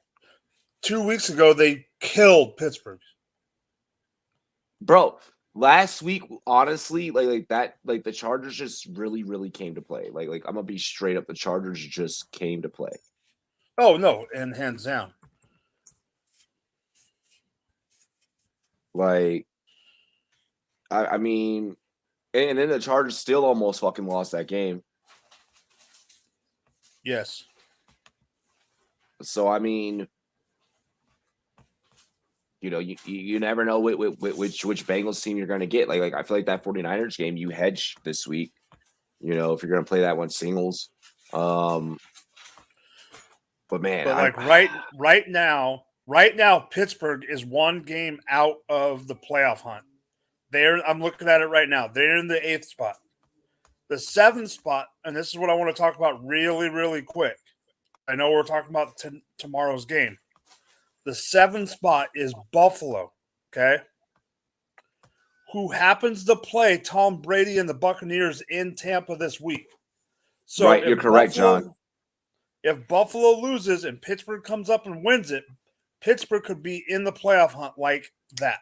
2 weeks ago, they killed Pittsburgh. Bro, last week, honestly, like the Chargers just really, really came to play. Like I'm gonna be straight up, the Chargers just came to play. Oh no, and hands down. Like, I mean, and then the Chargers still almost fucking lost that game. Yes. So I mean, you know, you never know which Bengals team you're going to get. Like I feel like that 49ers game, you hedge this week, you know, if you're going to play that one singles. But man, right now, Pittsburgh is one game out of the playoff hunt. I'm looking at it right now. They're in the 8th spot. The 7th spot, and this is what I want to talk about really, really quick. I know we're talking about tomorrow's game. The 7th spot is Buffalo, okay? Who happens to play Tom Brady and the Buccaneers in Tampa this week. So right, you're correct, John. If Buffalo loses and Pittsburgh comes up and wins it, Pittsburgh could be in the playoff hunt like that.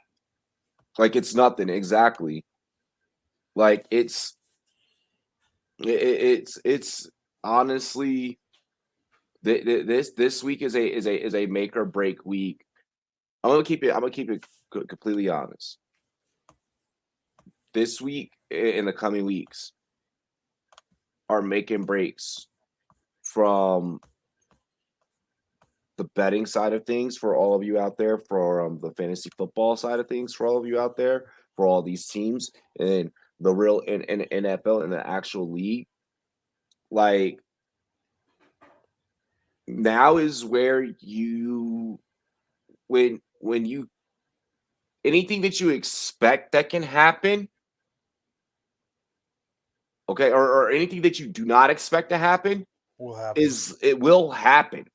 Like it's nothing, exactly. Like it's honestly, this week is a make or break week. I'm gonna keep it completely honest. This week and the coming weeks are making breaks from the betting side of things for all of you out there, for the fantasy football side of things for all of you out there, for all these teams, and the real in NFL and the actual league. Like, now is where when you anything that you expect that can happen, okay, or anything that you do not expect to happen Will happen. it will happen.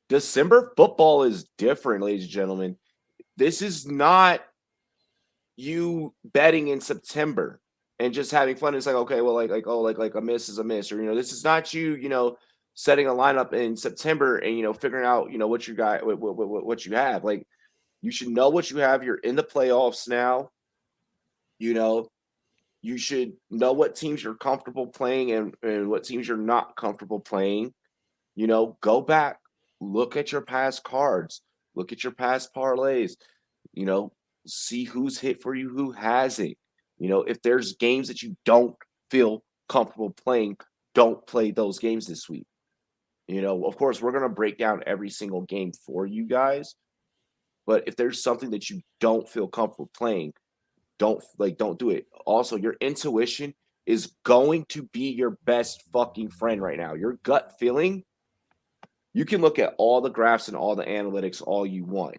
December football is different, ladies and gentlemen. This is not you betting in September and just having fun. It's like, okay, well, like a miss is a miss, or this is not you, setting a lineup in September and figuring out what you got, what you have. Like, you should know what you have. You're in the playoffs now. You should know what teams you're comfortable playing and what teams you're not comfortable playing. Go back, look at your past cards, look at your past parlays, you know, see who's hit for you, who hasn't. If there's games that you don't feel comfortable playing, don't play those games this week. Of course, we're going to break down every single game for you guys. But if there's something that you don't feel comfortable playing, don't do it. Also, your intuition is going to be your best fucking friend right now. Your gut feeling, you can look at all the graphs and all the analytics all you want.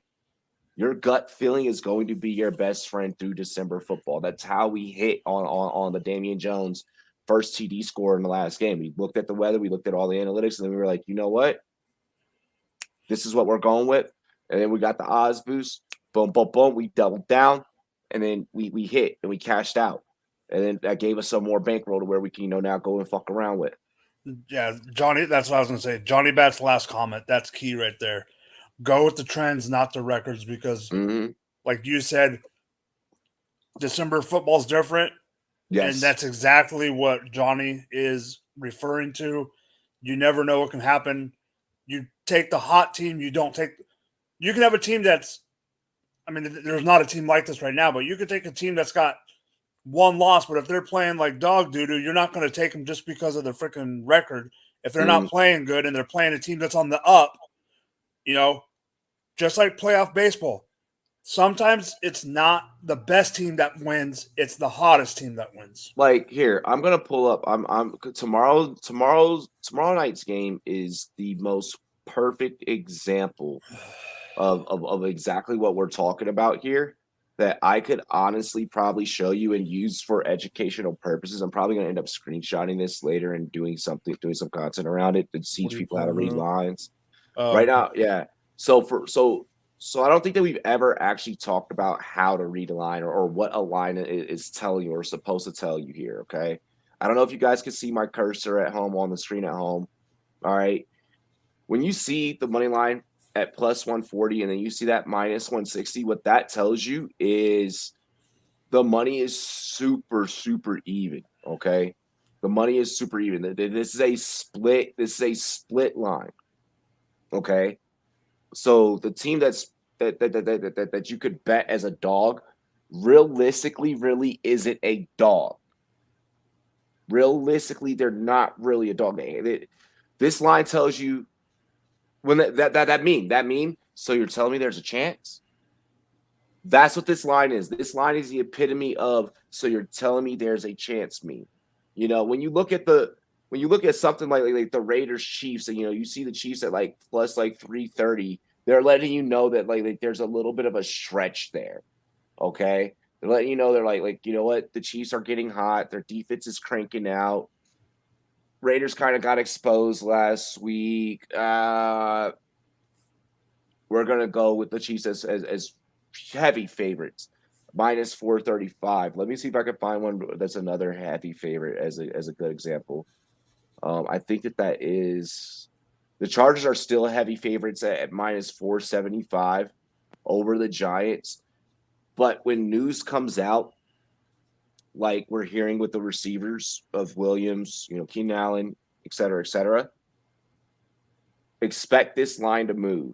Your gut feeling is going to be your best friend through December football. That's how we hit on the Damian Jones first TD score in the last game. We looked at the weather, we looked at all the analytics, and then we were like, you know what? This is what we're going with. And then we got the odds boost. Boom, boom, boom. We doubled down, and then we hit and we cashed out. And then that gave us some more bankroll to where we can, now go and fuck around with. Yeah, Johnny, that's what I was going to say. Johnny Bat's last comment, that's key right there. Go with the trends, not the records, because, like you said, December football's different. Yes. And that's exactly what Johnny is referring to. You never know what can happen. You take the hot team, you can have a team that's, there's not a team like this right now, but you could take a team that's got one loss, but if they're playing like dog doo-doo, you're not going to take them just because of the freaking record. If they're not playing good and they're playing a team that's on the up, just like playoff baseball, sometimes it's not the best team that wins, it's the hottest team that wins. Like, here, I'm gonna pull up. Tomorrow night's game is the most perfect example of exactly what we're talking about here, that I could honestly probably show you and use for educational purposes. I'm probably gonna end up screenshotting this later and doing some content around it to teach people how to read lines. Right now, yeah. So I don't think that we've ever actually talked about how to read a line or what a line is telling you or supposed to tell you here, okay? I don't know if you guys can see my cursor at home on the screen at home. All right. When you see the money line at plus 140 and then you see that minus 160, what that tells you is the money is super, super even, okay? The money is super even. This is a split line, okay? So the team that you could bet as a dog, realistically, really isn't a dog. Realistically, they're not really a dog. This line tells you when that mean. So you're telling me there's a chance? That's what this line is. This line is the epitome of so you're telling me there's a chance mean. When you look at something like the Raiders Chiefs, and you see the Chiefs at like plus like 330, they're letting you know that like there's a little bit of a stretch there. Okay. They're letting you know they're like, you know what? The Chiefs are getting hot. Their defense is cranking out. Raiders kind of got exposed last week. We're gonna go with the Chiefs as heavy favorites. Minus 435. Let me see if I can find one that's another heavy favorite as a good example. I think that is the Chargers are still heavy favorites at minus 475 over the Giants. But when news comes out, like we're hearing with the receivers of Williams, Keenan Allen, et cetera, expect this line to move.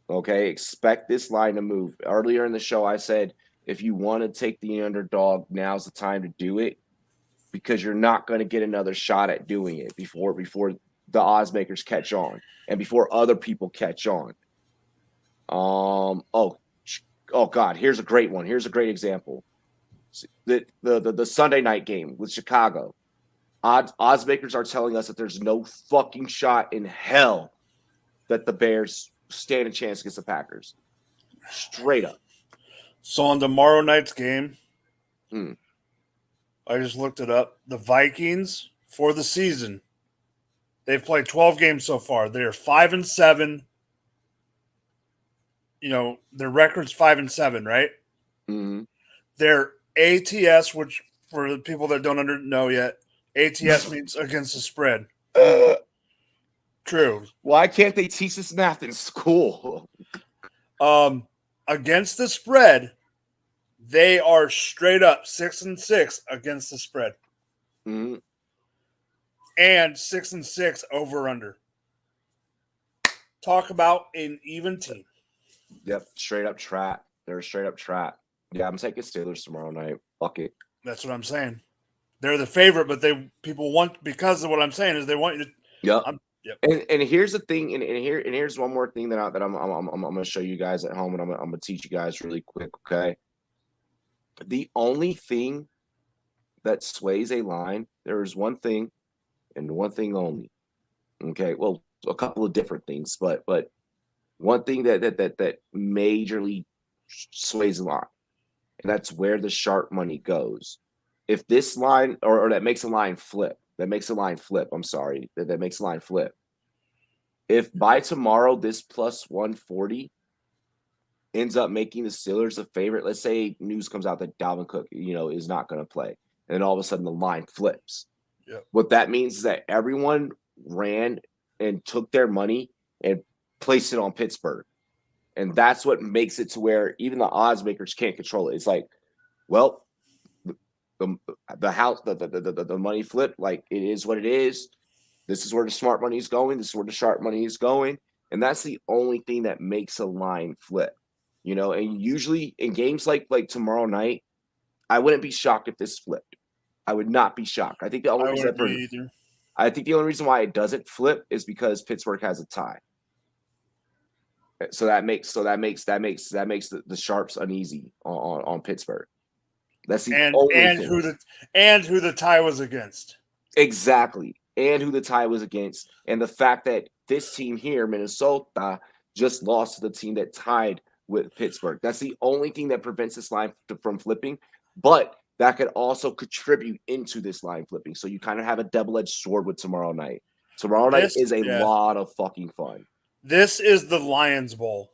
Okay, expect this line to move. Earlier in the show, I said, if you want to take the underdog, now's the time to do it, because you're not going to get another shot at doing it before the odds makers catch on and before other people catch on. Oh God, here's a great one. Here's a great example. The Sunday night game with Chicago. Odds makers are telling us that there's no fucking shot in hell that the Bears stand a chance against the Packers. Straight up. So on tomorrow night's game, Hmm. I just looked it up. The Vikings for the season, they've played 12 games so far. They're 5-7. You know, their record's 5-7, right? Mm-hmm. Their ATS, which for the people that don't know yet, ATS means against the spread. True. Why can't they teach us math in school? Against the spread, they are straight up 6-6 against the spread. Mm-hmm. And 6-6 over under. Talk about an even team. Yep, straight up trap. They're a straight up trap. Yeah, I'm taking Steelers tomorrow night. Fuck it. That's what I'm saying. They're the favorite, but people want, because of what I'm saying is they want you to. Yep. Yep. And here's the thing, and here's one more thing that I'm gonna show you guys at home, and I'm gonna teach you guys really quick. Okay. The only thing that sways a line, there is one thing, and one thing only. Okay. Well, a couple of different things, but one thing that majorly sways a line, and that's where the sharp money goes. If this line or that makes a line flip, I'm sorry, that makes a line flip. If by tomorrow this plus 140 ends up making the Steelers a favorite, let's say news comes out that Dalvin Cook, is not going to play, and then all of a sudden the line flips. Yep. What that means is that everyone ran and took their money and placed it on Pittsburgh. And that's what makes it to where even the odds makers can't control it. It's like, well, the money flip, like it is what it is. This is where the smart money is going. This is where the sharp money is going. And that's the only thing that makes a line flip. And usually in games like tomorrow night, I wouldn't be shocked if this flipped. I would not be shocked. I think the only reason why it doesn't flip is because Pittsburgh has a tie. So that makes the sharps uneasy on Pittsburgh. That's the only thing. Who the tie was against. Exactly. And who the tie was against. And the fact that this team here, Minnesota, just lost to the team that tied with Pittsburgh. That's the only thing that prevents this line from flipping. But that could also contribute into this line flipping. So you kind of have a double-edged sword with tomorrow night. Tomorrow night is a lot of fucking fun. This is the Lions Bowl.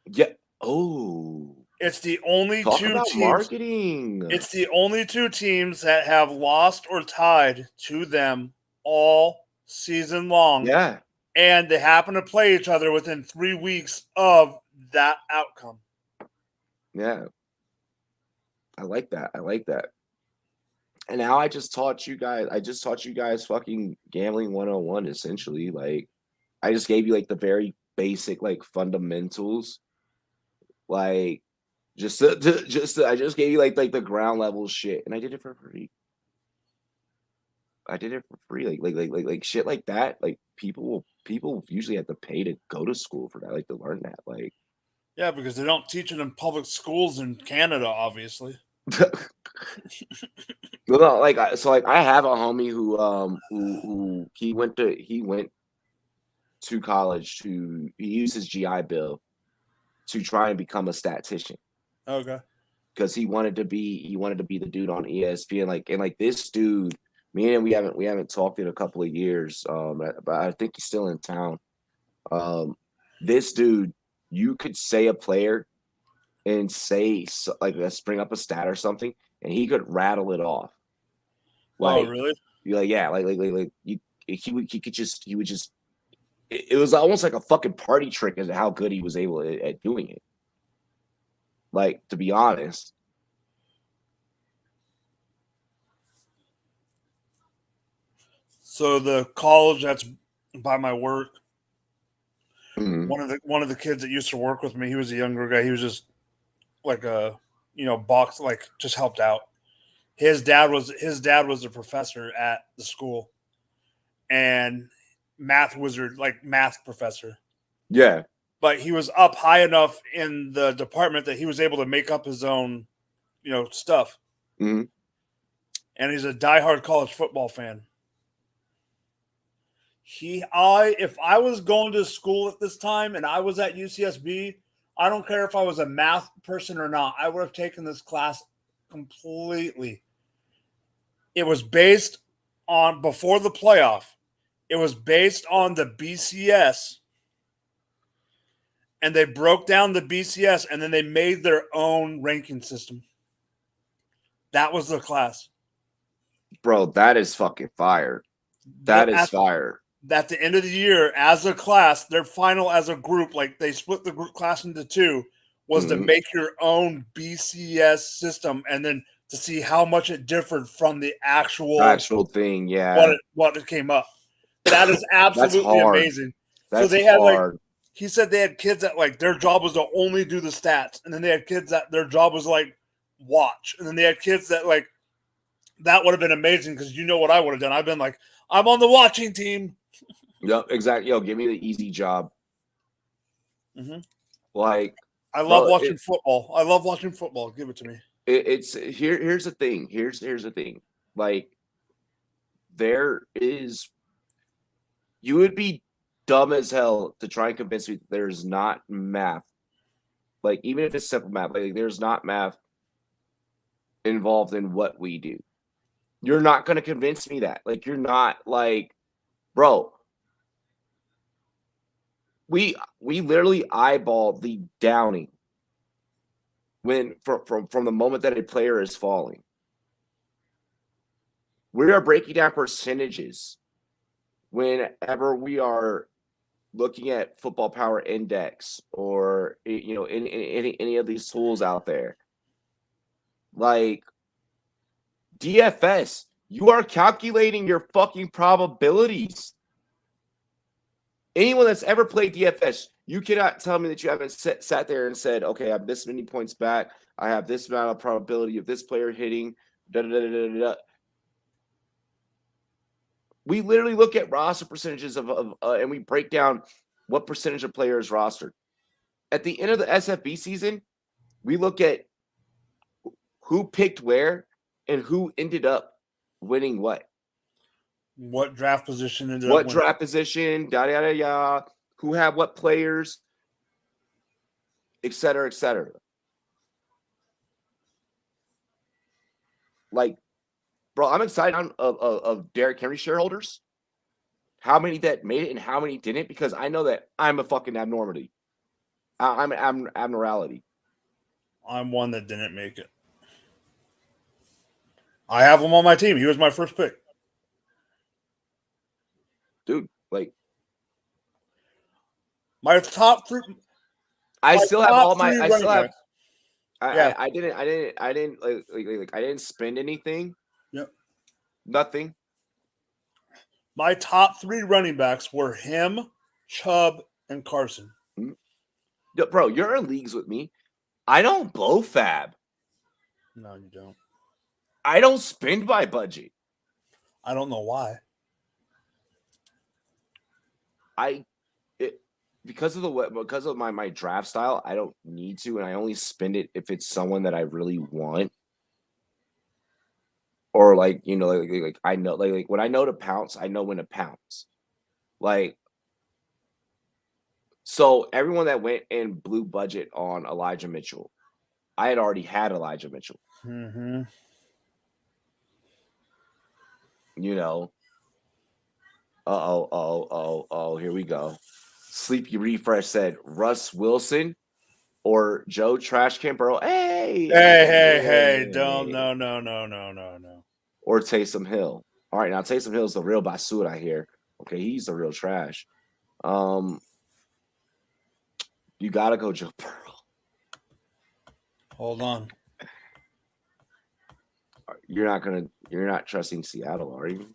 Yeah. Oh. It's the only two teams. Marketing. It's the only two teams that have lost or tied to them all season long. Yeah. And they happen to play each other within 3 weeks of that outcome. Yeah. I like that. And now I just taught you guys fucking gambling 101 essentially. Like I just gave you like the very basic like fundamentals. Like I just gave you like the ground level shit, and I did it for free. Like shit like that. Like people usually have to pay to go to school for that, like to learn that. Like yeah, because they don't teach it in public schools in Canada, obviously. No, I have a homie who he went to college he used his GI Bill to try and become a statistician. Okay. Because he wanted to be the dude on ESPN. And this dude, me and we haven't talked in a couple of years. But I think he's still in town. This dude, you could say a player and say bring up a stat or something, and he could rattle it off. Oh, really? You're like, yeah, he would just. It was almost like a fucking party trick as to how good he was able at doing it. Like, to be honest. So the college that's by my work, mm-hmm. one of the kids that used to work with me, he was a younger guy. He was just like a box, like just helped out. His dad was a professor at the school, and math professor. Yeah. But he was up high enough in the department that he was able to make up his own, stuff. Mm-hmm. And he's a diehard college football fan. If I was going to school at this time and I was at UCSB, I don't care if I was a math person or not, I would have taken this class completely. It was based on, before the playoff, it was based on the BCS, and they broke down the BCS, and then they made their own ranking system. That was the class. Bro, that is fucking fire. That is fire. At the end of the year, as a class, their final as a group, like they split the group class into two, was to make your own BCS system, and then to see how much it differed from the actual thing. Yeah, what it came up. That is absolutely amazing. That's so they had he said they had kids that like their job was to only do the stats, and then they had kids that their job was like watch, and then they had kids that like that would have been amazing because you know what I would have done. I've been like, I'm on the watching team. Yep, exactly. Yo, give me the easy job. Like, I love watching football. I love watching football. Give it to me. It's here's the thing. Here's the thing. Like, you would be dumb as hell to try and convince me that there's not math. Like, even if it's simple math, like there's not math involved in what we do. You're not going to convince me that. Like, you're not like, bro. We literally eyeball the downing when from the moment that a player is falling. We are breaking down percentages whenever we are looking at Football Power Index or any of these tools out there. Like DFS, you are calculating your fucking probabilities. Anyone that's ever played DFS, you cannot tell me that you haven't sat there and said, okay, I have this many points back. I have this amount of probability of this player hitting. We literally look at roster percentages and we break down what percentage of players rostered. At the end of the SFB season, we look at who picked where and who ended up winning what. What draft position ended up draft position, yada, yada, yada, who have what players, et cetera, et cetera. Like, bro, I'm excited of Derrick Henry shareholders. How many that made it and how many didn't, because I know that I'm a fucking abnormality. I'm an abnormality. I'm one that didn't make it. I have him on my team. He was my first pick. Dude, like my top three. I still have all my. I still have. I didn't spend anything. Yep. Nothing. My top three running backs were him, Chubb, and Carson. Bro, you're in leagues with me. I don't blow fab. No, you don't. I don't spend my budget. I don't know why. Because of my draft style, I don't need to, and I only spend it if it's someone that I really want. Or like I know like when I know to pounce, I know when to pounce. Like, so everyone that went and blew budget on Elijah Mitchell, I had already had Elijah Mitchell. Mm-hmm. Here we go. Sleepy Refresh said Russ Wilson or Joe Trashcan Burrow. Hey. Don't. No. Or Taysom Hill. All right, now Taysom Hill's the real basura, I hear. Okay, he's the real trash. You gotta go Joe Burrow. Hold on. You're not trusting Seattle, are you?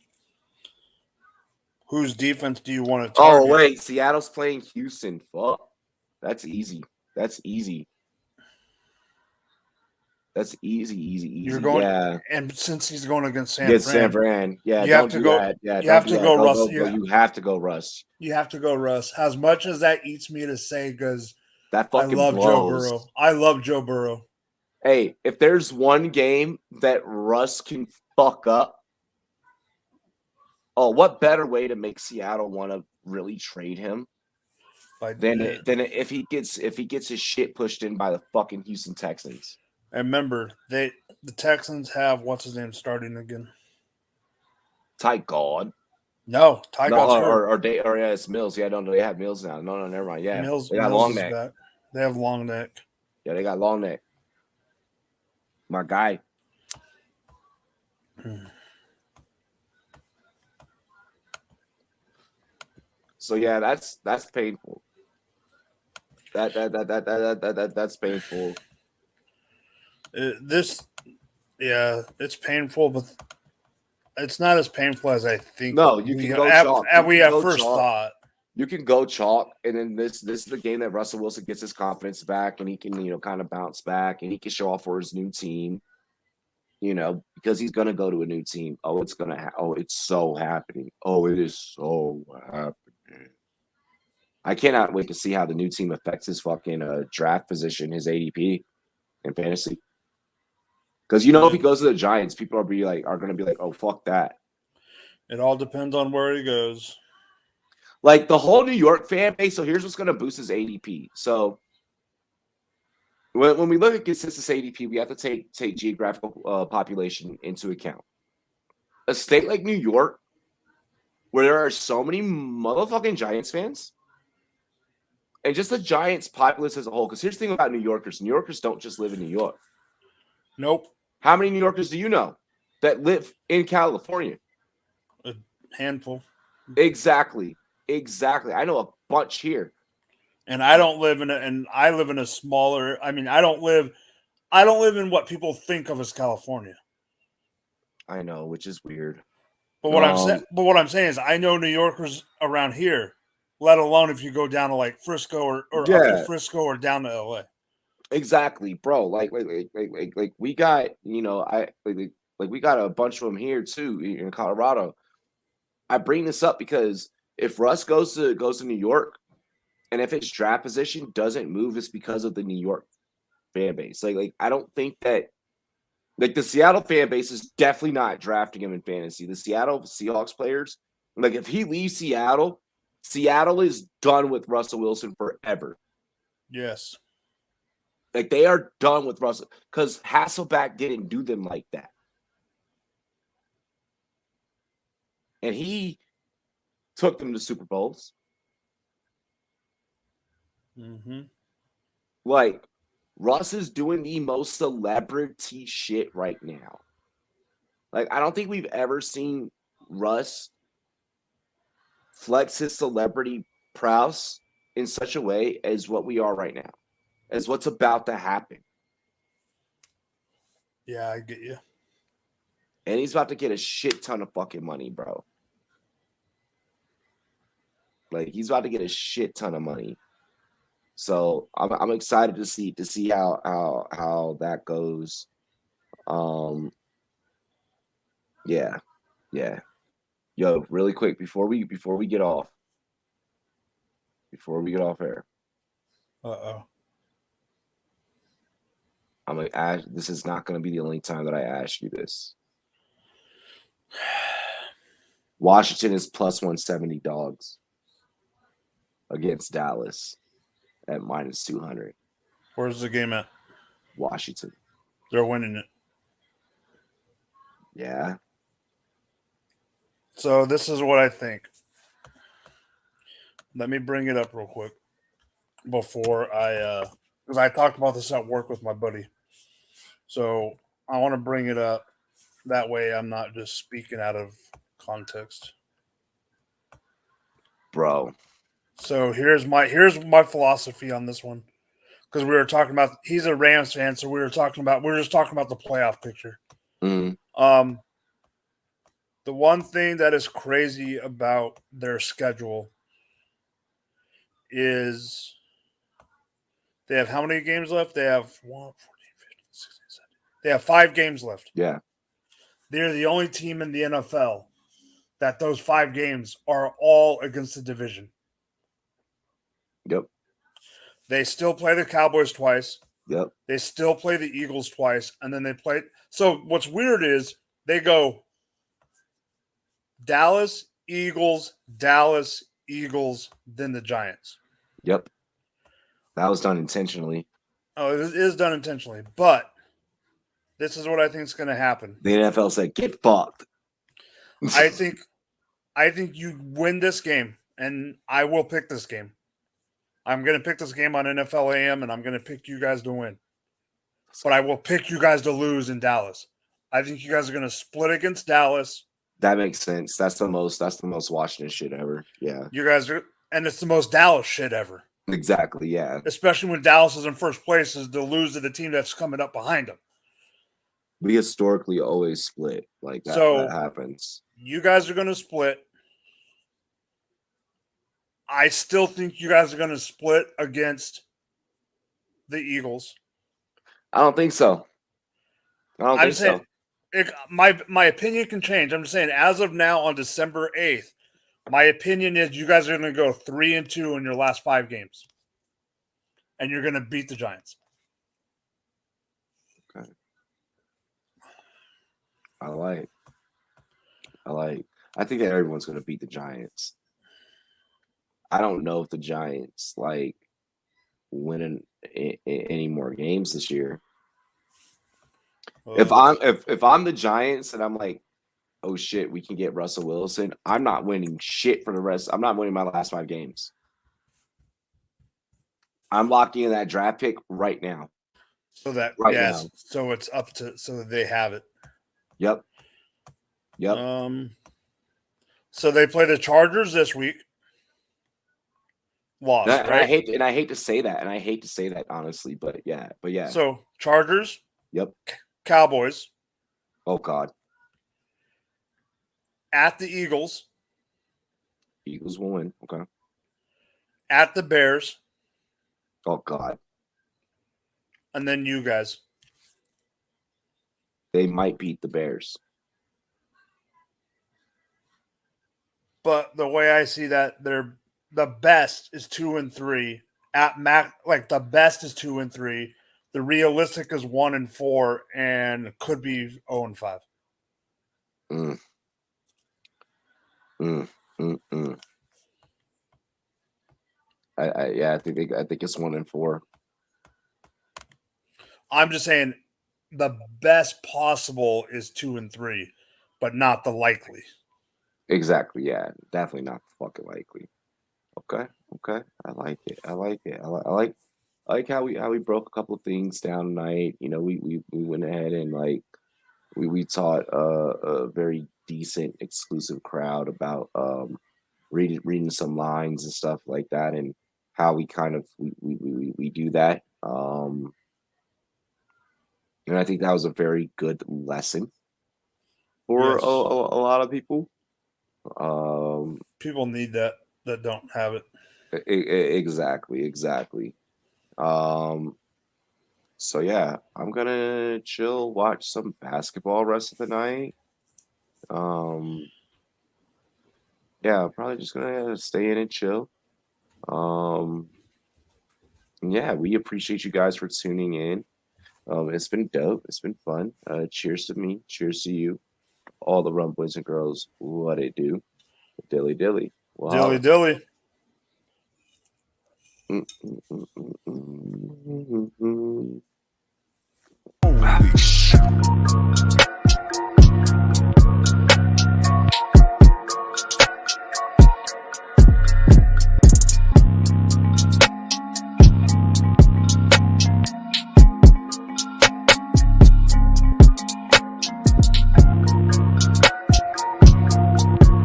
Whose defense do you want to target? Oh, wait. Seattle's playing Houston. Fuck. That's easy. You're going, yeah. And since he's going against San Fran. Yeah, you have to go. That. Yeah, you have to go, Russ. You have to go, Russ. You have to go, Russ. As much as that eats me to say, because that fucking I love blows. Joe Burrow. I love Joe Burrow. Hey, if there's one game that Russ can fuck up, Oh, what better way to make Seattle want to really trade him than if he gets his shit pushed in by the fucking Houston Texans? And remember, the Texans have what's his name starting again? Ty God. No, Ty God's hurt. Yeah, it's Mills. Yeah, no, they have Mills now. No, never mind. Yeah, Mills, they got Mills long is neck. back. They have long neck. Yeah, they got long neck. My guy. So yeah, that's painful. That's painful. It's painful, but it's not as painful as I think. No, you can go chalk. We at first thought. You can go chalk, and then this is the game that Russell Wilson gets his confidence back, and he can kind of bounce back, and he can show off for his new team. Because he's gonna go to a new team. Oh, it's so happening. Oh, it is so happening. I cannot wait to see how the new team affects his fucking draft position, his ADP in fantasy. Because if he goes to the Giants, people are going to be like, oh, fuck that. It all depends on where he goes. Like the whole New York fan base. So here's what's going to boost his ADP. So when we look at consensus ADP, we have to take geographical population into account. A state like New York, where there are so many motherfucking Giants fans, and just the Giants populace as a whole. Because here's the thing about New Yorkers. New Yorkers don't just live in New York. Nope. How many New Yorkers do you know that live in California? A handful. Exactly. I know a bunch here. And I don't live I live in a smaller, I don't live in what people think of as California. I know, which is weird. But what I'm saying is I know New Yorkers around here, let alone if you go down to like Frisco or up to Frisco or down to LA. Exactly, bro. Like we got, we got a bunch of them here too in Colorado. I bring this up because if Russ goes to New York, and if his draft position doesn't move, it's because of the New York fan base. Like I don't think that the Seattle fan base is definitely not drafting him in fantasy. The Seattle Seahawks players, if he leaves Seattle, Seattle is done with Russell Wilson forever. Yes. They are done with Russell because Hasselbeck didn't do them like that. And he took them to Super Bowls. Mm-hmm. Russ is doing the most celebrity shit right now. I don't think we've ever seen Russ flex his celebrity prowess in such a way as what we are right now, as what's about to happen. Yeah, I get you. And he's about to get a shit ton of fucking money, bro. He's about to get a shit ton of money. So I'm excited to see how that goes. Yeah. Yo, really quick before we get off air. I'm gonna ask. This is not gonna be the only time that I ask you this. Washington is plus 170 dogs against Dallas at minus 200. Where's the game at? Washington. They're winning it. Yeah. So this is what I think. Let me bring it up real quick before because I talked about this at work with my buddy. So I want to bring it up. That way I'm not just speaking out of context. Bro. So here's my philosophy on this one. Because we were talking about, he's a Rams fan, so we were just talking about the playoff picture. Mm-hmm. The one thing that is crazy about their schedule is they have how many games left? They have 1, 14, 15, 16, 17. They have 5 games left. Yeah. They're the only team in the NFL that those 5 games are all against the division. Yep. They still play the Cowboys twice. Yep. They still play the Eagles twice, and then they play. So what's weird is they go Dallas, Eagles, then the Giants. Yep. That was done intentionally. Oh, it is done intentionally, but this is what I think is going to happen. The NFL said, "Get fucked." I think you win this game, and I will pick this game. I'm going to pick this game on NFL AM, and I'm going to pick you guys to win. But I will pick you guys to lose in Dallas. I think you guys are going to split against Dallas. That makes sense. That's the most Washington shit ever. Yeah. You guys are, and it's the most Dallas shit ever. Exactly. Yeah. Especially when Dallas is in first place, is to lose to the team that's coming up behind them. We historically always split like that. So that happens. You guys are going to split. I still think you guys are going to split against the Eagles. I don't think so. I'm saying my opinion can change. I'm just saying, as of now, on December 8th, my opinion is you guys are going to go 3-2 in your last 5 games, and you're going to beat the Giants. Okay. I think that everyone's going to beat the Giants. I don't know if the Giants win any more games this year. If I'm the Giants and I'm like, oh shit, we can get Russell Wilson, I'm not winning shit for the rest. I'm not winning my last 5 games. I'm locking in that draft pick right now. So that now. So it's up to so that they have it. Yep. So they play the Chargers this week. Lost, and right? I hate to say that, honestly, but yeah. So Chargers. Yep. Cowboys. Oh God. At the Eagles. Eagles will win. Okay. At the Bears. Oh God. And then you guys. They might beat the Bears. But the way I see that, the best is 2-3. At the best is 2-3. The realistic is 1-4, and could be 0-5. I think it's 1-4. I'm just saying the best possible is 2-3, but not the likely. Exactly. Yeah, definitely not fucking likely. Okay. I like it. I like how we broke a couple of things down tonight. You know, we went ahead and we taught a very decent exclusive crowd about reading some lines and stuff like that, and how we kind of we do that. And I think that was a very good lesson for a lot of people. People need that don't have it. Exactly. So yeah, I'm gonna chill, watch some basketball rest of the night. Yeah, I'm probably just gonna stay in and chill. Yeah, we appreciate you guys for tuning in. It's been dope. It's been fun. Cheers to me. Cheers to you. All the Rum Boys and girls, what it do. Dilly. Wow. Dilly.